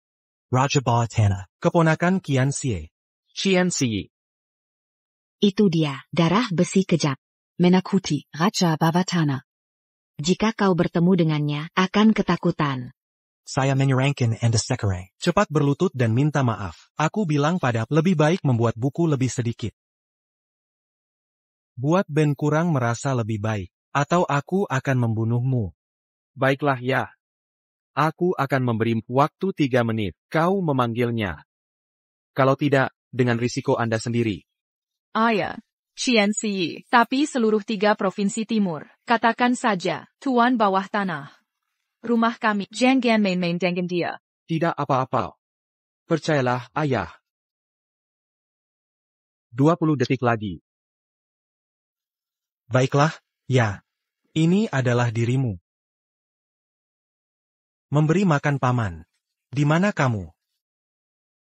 Raja Balatana, keponakan Qian Xie.
Qian Xie.
Itu dia, darah besi kejap. Menakuti, Raja Bavatana.
Jika kau bertemu dengannya, akan ketakutan.
Saya menyerangkan Anda sekarang. Cepat berlutut dan minta maaf. Aku bilang pada lebih baik membuat buku lebih sedikit. Buat Ben kurang merasa lebih baik. Atau aku akan membunuhmu.
Baiklah ya. Aku akan memberi waktu 3 menit. Kau memanggilnya. Kalau tidak, dengan risiko Anda sendiri.
Ayah, Qian Xie, tapi seluruh 3 provinsi timur. Katakan saja, Tuan Bawah Tanah. Rumah kami, jangan main-main dengan dia.
Tidak apa-apa. Percayalah, ayah. 20 detik lagi.
Baiklah, ya. Ini adalah dirimu. Memberi makan paman. Di mana kamu?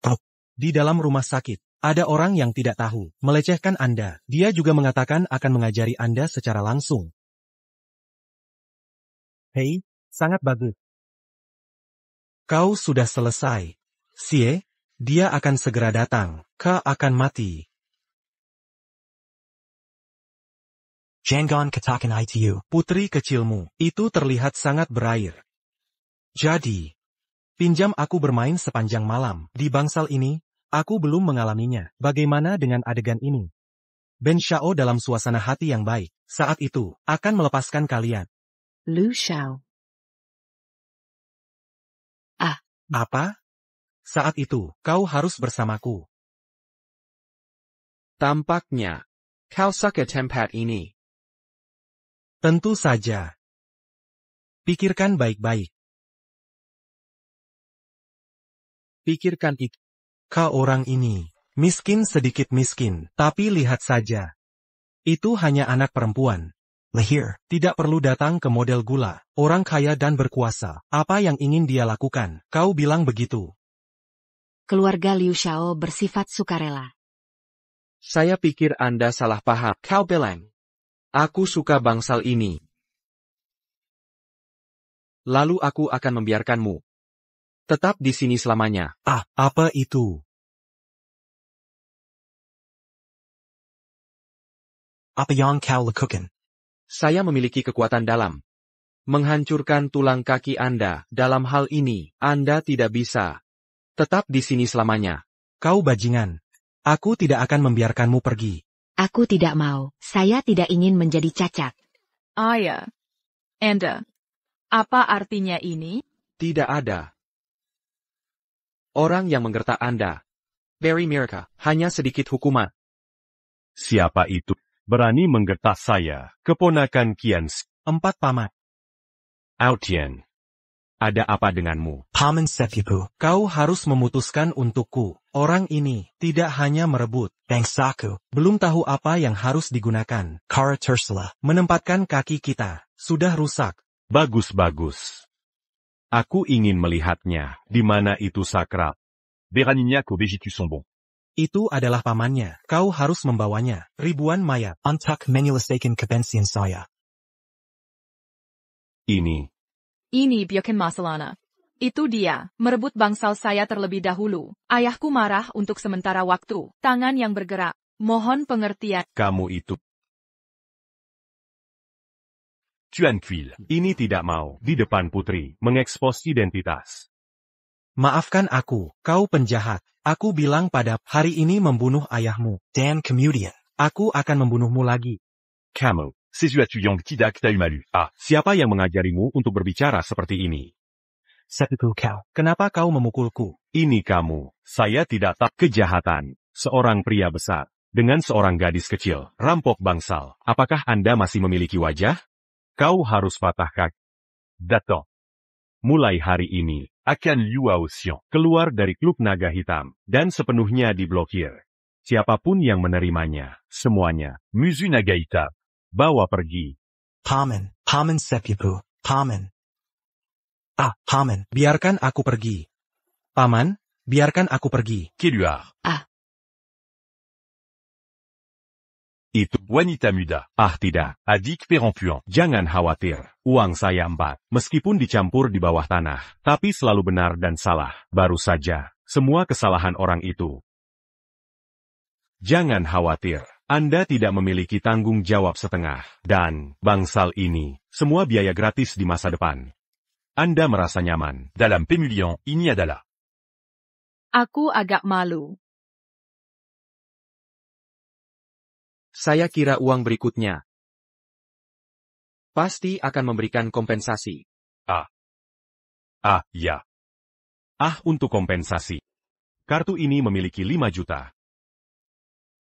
Oh, di dalam rumah sakit. Ada orang yang tidak tahu, melecehkan Anda. Dia juga mengatakan akan mengajari Anda secara langsung. Hei, sangat bagus. Kau sudah selesai. Xie, dia akan segera datang. Kau akan mati. Jangan katakan itu. Putri kecilmu, itu terlihat sangat berair. Jadi, pinjam aku bermain sepanjang malam. Di bangsal ini, aku belum mengalaminya. Bagaimana dengan adegan ini? Ben Shao dalam suasana hati yang baik, saat itu, akan melepaskan kalian.
Lu Shao.
Apa? Saat itu, kau harus bersamaku.
Tampaknya, kau suka tempat ini.
Tentu saja. Pikirkan baik-baik.
Pikirkan itu.
Kau orang ini, miskin sedikit miskin, tapi lihat saja. Itu hanya anak perempuan. Lahir, tidak perlu datang ke model gula, orang kaya dan berkuasa. Apa yang ingin dia lakukan? Kau bilang begitu.
Keluarga Liu Shao bersifat sukarela.
Saya pikir Anda salah paham. Kau bilang, aku suka bangsal ini. Lalu aku akan membiarkanmu. Tetap di sini selamanya.
Apa itu? Apa yang kau lakukan?
Saya memiliki kekuatan dalam. Menghancurkan tulang kaki Anda. Dalam hal ini, Anda tidak bisa. Tetap di sini selamanya.
Kau bajingan. Aku tidak akan membiarkanmu pergi.
Aku tidak mau. Saya tidak ingin menjadi cacat.
Ayah. Anda. Apa artinya ini?
Tidak ada. Orang yang menggertak Anda. Beri mereka hanya sedikit hukuman.
Siapa itu? Berani menggertak saya, keponakan Qian Xie.
4 paman.
Aotian. Ada apa denganmu?
Paman Sepipu, kau harus memutuskan untukku. Orang ini tidak hanya merebut bangsaku, belum tahu apa yang harus digunakan. Kara Tersela, menempatkan kaki kita, sudah rusak.
Bagus-bagus. Aku ingin melihatnya. Di mana itu sakral?
Beranignac au Bégitu sont bons.
Itu adalah pamannya. Kau harus membawanya. Ribuan mayat. Antak menyelesaikan kepensian saya.
Ini
biarkan masalahnya. Itu dia, merebut bangsal saya terlebih dahulu. Ayahku marah untuk sementara waktu. Tangan yang bergerak. Mohon pengertian.
Kamu itu. Tuan Quil, ini tidak mau, di depan putri, mengekspos identitas.
Maafkan aku, kau penjahat. Aku bilang pada hari ini membunuh ayahmu. Dan kemudian, aku akan membunuhmu lagi.
Kamu, sesuatu yang tidak tahu malu. Siapa yang mengajarimu untuk berbicara seperti ini?
Sepipu kau. Kenapa kau memukulku?
Ini kamu. Saya tidak tak kejahatan. Seorang pria besar. Dengan seorang gadis kecil. Rampok bangsal. Apakah Anda masih memiliki wajah? Kau harus patah kaki. Dato. mulai hari ini,
akan Liu Xiong.
keluar dari klub naga hitam, dan sepenuhnya diblokir. Siapapun yang menerimanya, semuanya,
Musu Naga Hitam.
bawa pergi.
Paman Sepipu, Paman. Paman, biarkan aku pergi. Paman, biarkan aku pergi.
Keluar.
Itu
Wanita muda.
tidak.
Adik perempuan.
Jangan khawatir, uang saya 4. Meskipun dicampur di bawah tanah, tapi selalu benar dan salah. Baru saja, semua kesalahan orang itu. Jangan khawatir, Anda tidak memiliki tanggung jawab setengah. Dan, bangsal ini, semua biaya gratis di masa depan. Anda merasa nyaman.
Dalam pemulihan ini adalah.
Aku agak malu.
Saya kira uang berikutnya pasti akan memberikan kompensasi.
Ya. Untuk kompensasi. Kartu ini memiliki 5 juta.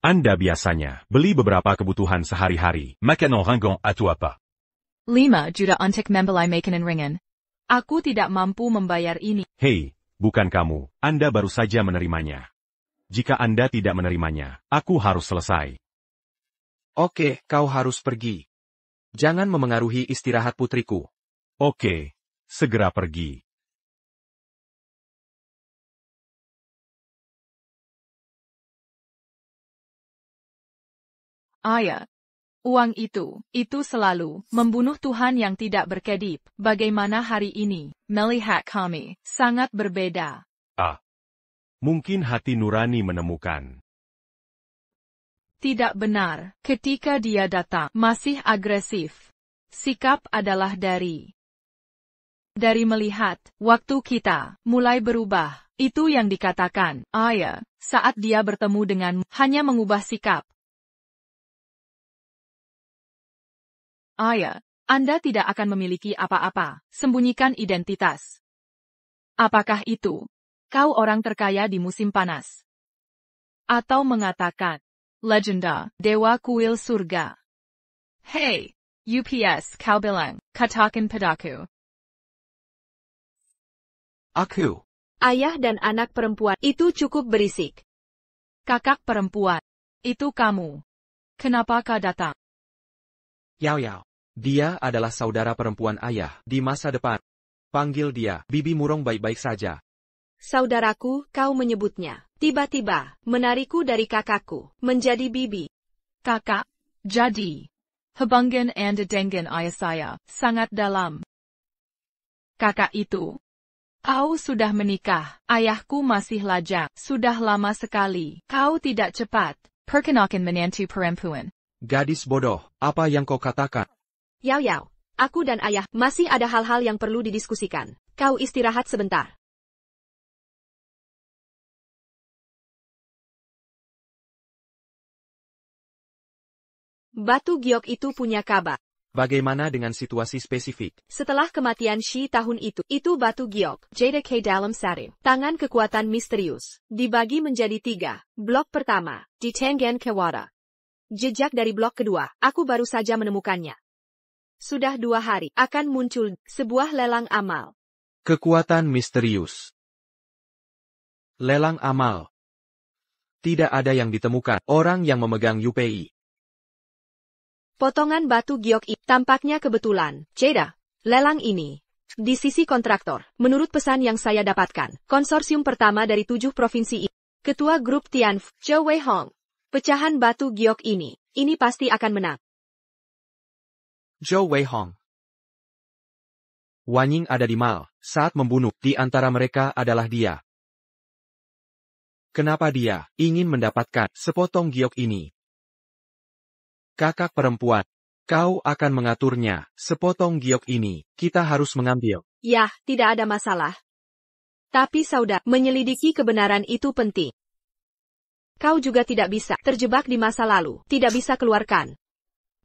Anda biasanya beli beberapa kebutuhan sehari-hari.
Makanan ringan atau apa?
5 juta untuk membeli makanan ringan. Aku tidak mampu membayar ini.
Hei, bukan kamu. Anda baru saja menerimanya. Jika Anda tidak menerimanya, aku harus selesai.
Oke, kau harus pergi. Jangan memengaruhi istirahat putriku.
Oke, segera pergi.
Ayah, uang itu selalu membunuh Tuhan yang tidak berkedip. Bagaimana hari ini, melihat kami, sangat berbeda.
Mungkin hati nurani menemukan.
Tidak benar, ketika dia datang, masih agresif. Sikap adalah dari melihat, waktu kita mulai berubah. Itu yang dikatakan, ayah, saat dia bertemu denganmu, hanya mengubah sikap. Ayah, Anda tidak akan memiliki apa-apa, sembunyikan identitas. Apakah itu? Kau orang terkaya di musim panas. Atau mengatakan, legenda, dewa kuil surga. Hei, UPS, kau bilang, katakan padaku.
Aku.
Ayah dan anak perempuan itu cukup berisik.
Kakak perempuan, itu kamu. Kenapa kau datang?
Yao. Dia adalah saudara perempuan ayah di masa depan. Panggil dia, Bibi Murong baik-baik saja.
Saudaraku, kau menyebutnya. Tiba-tiba, menariku dari kakakku, menjadi bibi.
Kakak, jadi. Hubungan Anda dengan ayah saya, sangat dalam. Kakak itu. Kau sudah menikah, ayahku masih lajang, sudah lama sekali. Kau tidak cepat, perkenalkan menantu perempuan.
Gadis bodoh, apa yang kau katakan?
Yao, aku dan ayah masih ada hal-hal yang perlu didiskusikan. Kau istirahat sebentar. Batu giok itu punya kabar.
Bagaimana dengan situasi spesifik?
Setelah kematian Shi tahun itu batu giok, Jade K dalam satu. Tangan kekuatan misterius. Dibagi menjadi 3. Blok pertama, di Tengen Kewara. Jejak dari blok kedua, aku baru saja menemukannya. Sudah 2 hari, akan muncul sebuah lelang amal.
Kekuatan misterius. Lelang amal. Tidak ada yang ditemukan, orang yang memegang UPI.
Potongan batu giok itu tampaknya kebetulan. Jeda, lelang ini. Di sisi kontraktor, menurut pesan yang saya dapatkan, konsorsium pertama dari 7 provinsi ini. Ketua grup Tianfu, Zhou Weihong. Pecahan batu giok ini pasti akan menang.
Zhou Weihong. Wanying ada di mal, saat membunuh, di antara mereka adalah dia. Kenapa dia ingin mendapatkan sepotong giok ini? Kakak perempuan, kau akan mengaturnya, sepotong giok ini, kita harus mengambil.
Ya, tidak ada masalah. Tapi saudara, menyelidiki kebenaran itu penting. Kau juga tidak bisa terjebak di masa lalu, tidak bisa keluarkan.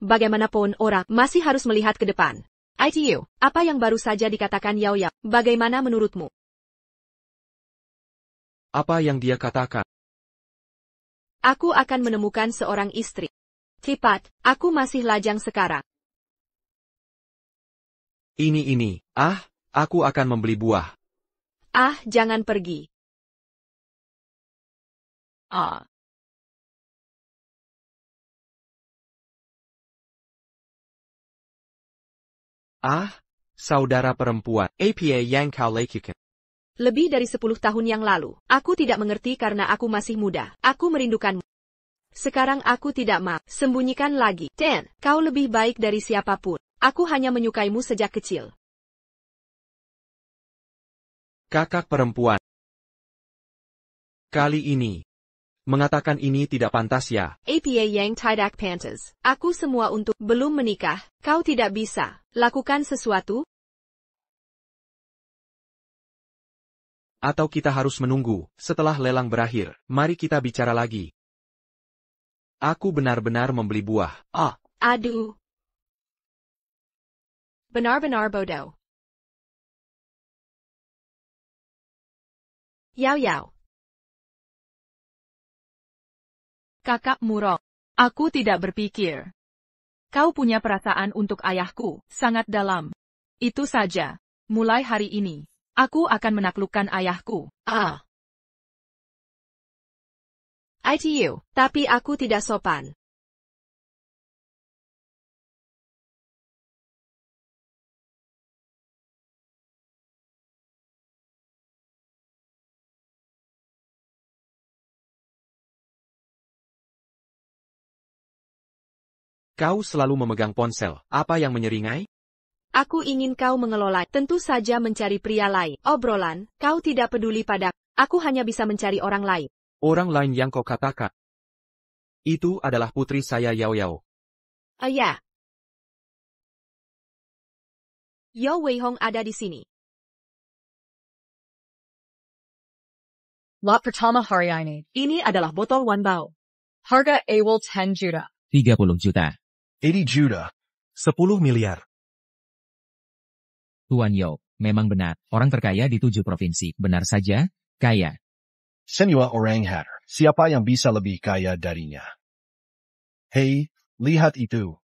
Bagaimanapun orang masih harus melihat ke depan. ITU, apa yang baru saja dikatakan Yao, bagaimana menurutmu?
Apa yang dia katakan?
Aku akan menemukan seorang istri. Cepat, aku masih lajang sekarang.
Ini, Aku akan membeli buah.
Ah, jangan pergi.
Ah.
Ah, saudara perempuan. Apa yang kau lakukan?
Lebih dari 10 tahun yang lalu, aku tidak mengerti karena aku masih muda. Aku merindukanmu. Sekarang aku tidak mau. Sembunyikan lagi. Dan, kau lebih baik dari siapapun. Aku hanya menyukaimu sejak kecil.
Kakak perempuan. Kali ini. Mengatakan ini tidak pantas ya.
Apa yang tidak pantas. Aku semua untuk belum menikah. Kau tidak bisa lakukan sesuatu?
Atau kita harus menunggu setelah lelang berakhir. Mari kita bicara lagi. Aku benar-benar membeli buah. Ah.
Aduh. Benar-benar bodoh. Yao.
Kakak Murok, aku tidak berpikir. Kau punya perasaan untuk ayahku, sangat dalam. Itu saja. Mulai hari ini, aku akan menaklukkan ayahku.
Ah. ITU, tapi aku tidak sopan.
Kau selalu memegang ponsel. Apa yang menyeringai?
Aku ingin kau mengelola, tentu saja mencari pria lain. Obrolan, kau tidak peduli pada. Aku hanya bisa mencari orang lain.
Orang lain yang kau katakan. Itu adalah putri saya Yao.
Ya. Yo Wei Hong ada di sini.
Lot pertama hari ini. Ini adalah botol Wanbao. Harga awal 10 juta.
30 juta.
80 juta.
10 miliar.
Tuan Yo, memang benar. Orang terkaya di 7 provinsi. Benar saja, kaya.
Senua orang hater. Siapa yang bisa lebih kaya darinya? Hei, lihat itu.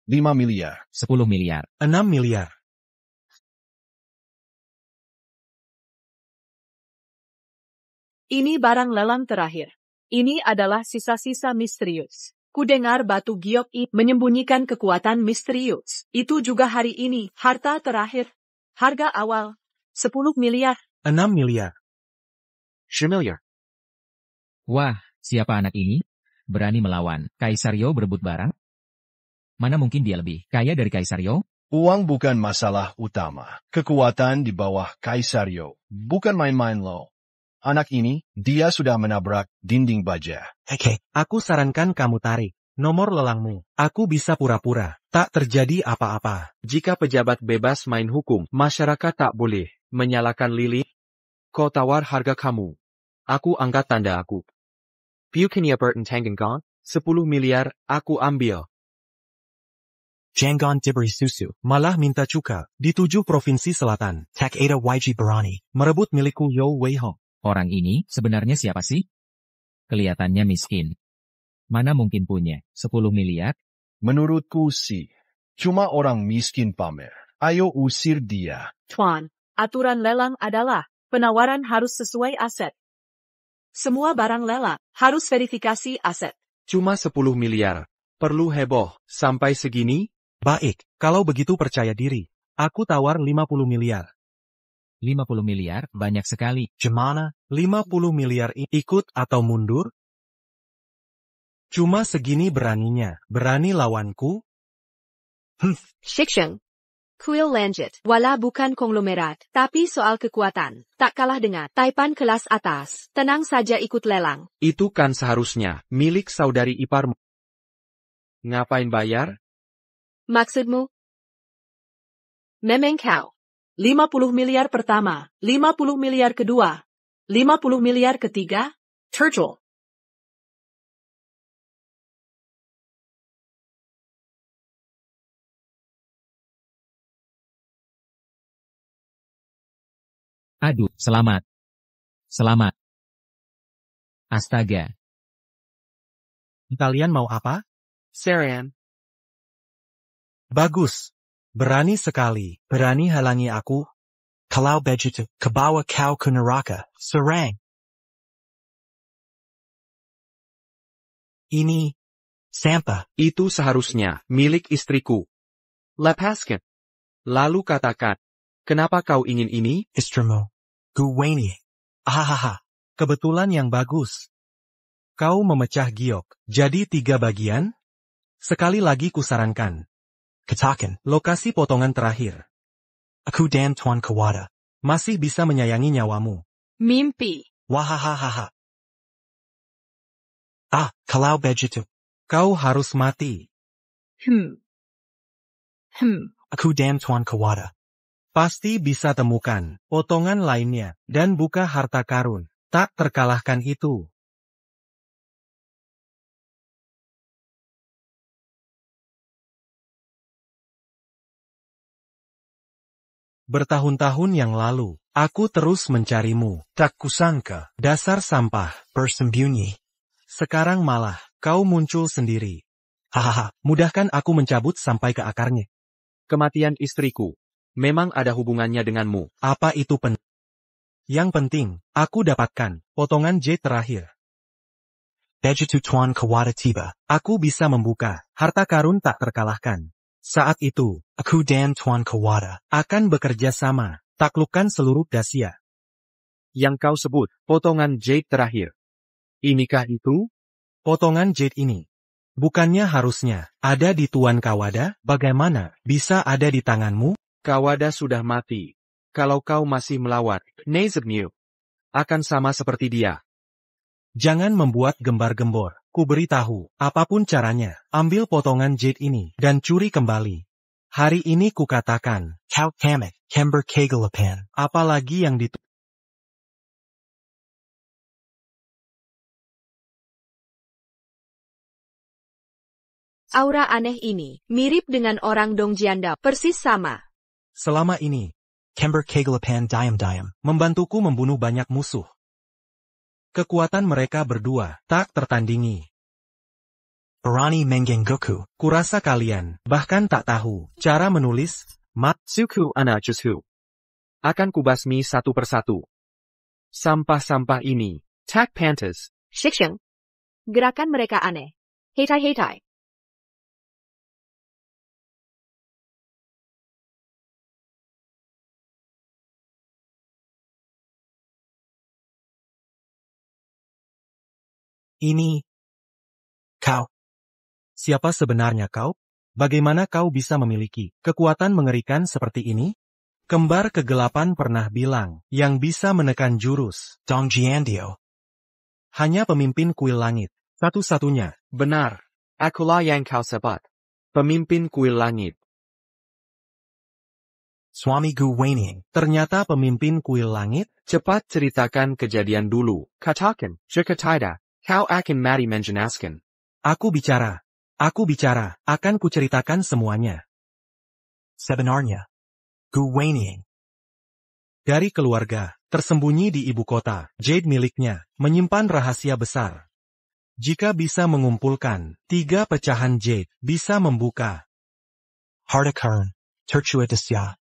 5 miliar.
10 miliar.
6 miliar.
Ini barang lelang terakhir. Ini adalah sisa-sisa misterius. Kudengar batu giok menyembunyikan kekuatan misterius. Itu juga hari ini, harta terakhir. Harga awal, 10 miliar.
6 miliar.
10 miliar.
Wah, siapa anak ini? Berani melawan Kaisar Yo berebut barang? Mana mungkin dia lebih kaya dari Kaisar Yo?
Uang bukan masalah utama. Kekuatan di bawah Kaisar Yo. Bukan main-main loh. Anak ini, dia sudah menabrak dinding baja.
Oke, aku sarankan kamu tarik nomor lelangmu. Aku bisa pura-pura. Tak terjadi apa-apa.
Jika pejabat bebas main hukum, masyarakat tak boleh menyalakan lilin. Kau tawar harga kamu. Aku angkat tanda aku. Piukinia pertentangkan 10 miliar, aku ambil.
Jangan diberi susu. Malah minta cuka. Di 7 provinsi selatan. Tak ada YG berani merebut milikku Yo Wei Hong.
Orang ini sebenarnya siapa sih? Kelihatannya miskin. Mana mungkin punya 10 miliar?
Menurutku sih, cuma orang miskin pamer. Ayo usir dia.
Tuan, aturan lelang adalah penawaran harus sesuai aset. Semua barang lelang harus verifikasi aset.
Cuma 10 miliar. Perlu heboh. Sampai segini?
Baik, kalau begitu percaya diri. Aku tawar 50 miliar.
50 miliar, banyak sekali.
Gimana? 50 miliar ikut atau mundur? Cuma segini beraninya. Berani lawanku?
Shiksheng. Kuil lanjut. Wala bukan konglomerat, tapi soal kekuatan. Tak kalah dengan Taipan kelas atas. Tenang saja ikut lelang.
Itu kan seharusnya milik saudari iparmu. Ngapain bayar?
Maksudmu? Memang kau.
50 miliar pertama, 50 miliar kedua, 50 miliar ketiga, Turtle.
Aduh, selamat. Selamat. Astaga.
Kalian mau apa?
Saran.
Bagus. Berani sekali, berani halangi aku. Kalau begitu, ke bawah kau ke neraka, serang. Ini sampah.
Itu seharusnya milik istriku. Lepaskan. Lalu katakan, kenapa kau ingin ini?
Istrimu. Guweni. Ahahaha. Kebetulan yang bagus. Kau memecah giok, jadi 3 bagian? Sekali lagi kusarankan. Katakan, lokasi potongan terakhir. Aku dan Tuan Kawada masih bisa menyayangi nyawamu.
Mimpi.
Wahahaha. Kalau begitu, kau harus mati. Aku dan Tuan Kawada pasti bisa temukan potongan lainnya dan buka harta karun. Tak terkalahkan itu. Bertahun-tahun yang lalu, aku terus mencarimu. Tak kusangka, dasar sampah, bersembunyi. Sekarang malah, kau muncul sendiri. Hahaha, mudahkan aku mencabut sampai ke akarnya.
Kematian istriku. Memang ada hubungannya denganmu.
Apa itu penting? Yang penting, aku dapatkan potongan jade terakhir. Begitu Tuan Kawada tiba, aku bisa membuka harta karun tak terkalahkan. Saat itu, aku dan Tuan Kawada akan bekerja sama, taklukkan seluruh Dacia.
Yang kau sebut, potongan jade terakhir. Inikah itu?
Potongan jade ini. Bukannya harusnya ada di Tuan Kawada? Bagaimana bisa ada di tanganmu?
Kawada sudah mati. Kalau kau masih melawan, Nazibnew akan sama seperti dia.
Jangan membuat gembar-gembor. Ku beritahu, apapun caranya, ambil potongan jade ini dan curi kembali. Hari ini ku katakan, kau kamek, kember kegelapan, apalagi yang ditu.
Aura aneh ini, mirip dengan orang Dongjianda, persis sama.
Selama ini, Kember Kegelapan diam-diam membantuku membunuh banyak musuh. Kekuatan mereka berdua tak tertandingi. Berani menggangguku. Kurasa kalian bahkan tak tahu cara menulis
Matsuku Anajusu. Akan kubasmi satu persatu. Sampah-sampah ini, tak pantas.
Shiksheng. Gerakan mereka aneh. Hetai-hetai.
Ini. Kau. Siapa sebenarnya kau? Bagaimana kau bisa memiliki kekuatan mengerikan seperti ini? Kembar kegelapan pernah bilang, yang bisa menekan jurus Dongjiandio. Hanya pemimpin kuil langit, satu-satunya.
Benar, akulah yang kau sebut. Pemimpin kuil langit.
Suami Guwening, ternyata pemimpin kuil langit?
Cepat ceritakan kejadian dulu. Katakan, jika tidak, kau akan mati menjenaskan.
Aku bicara, akan kuceritakan semuanya. Sebenarnya, Guwening dari keluarga, tersembunyi di ibu kota, jade miliknya, menyimpan rahasia besar. Jika bisa mengumpulkan 3 pecahan jade, bisa membuka harta karun, tercua Dacia.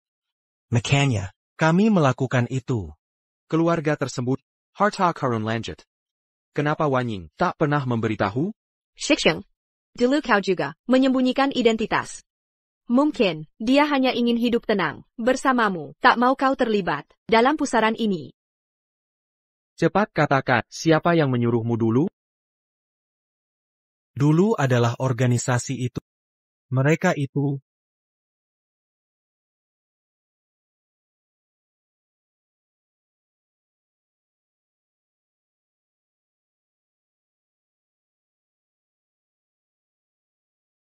Makanya, kami melakukan itu.
Keluarga tersebut, harta karun lanjut. Kenapa Wanying tak pernah memberitahu?
Shiksheng. Dulu kau juga menyembunyikan identitas. Mungkin, dia hanya ingin hidup tenang, bersamamu, tak mau kau terlibat dalam pusaran ini.
Cepat katakan, siapa yang menyuruhmu dulu?
Dulu adalah organisasi itu. Mereka itu.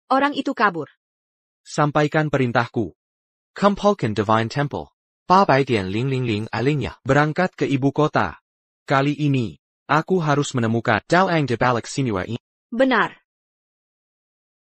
Orang itu kabur.
Sampaikan perintahku. Kumpulkan Divine Temple. 8:000 alinya. Berangkat ke ibu kota. Kali ini, aku harus menemukan dalang di balik sinua ini.
Benar.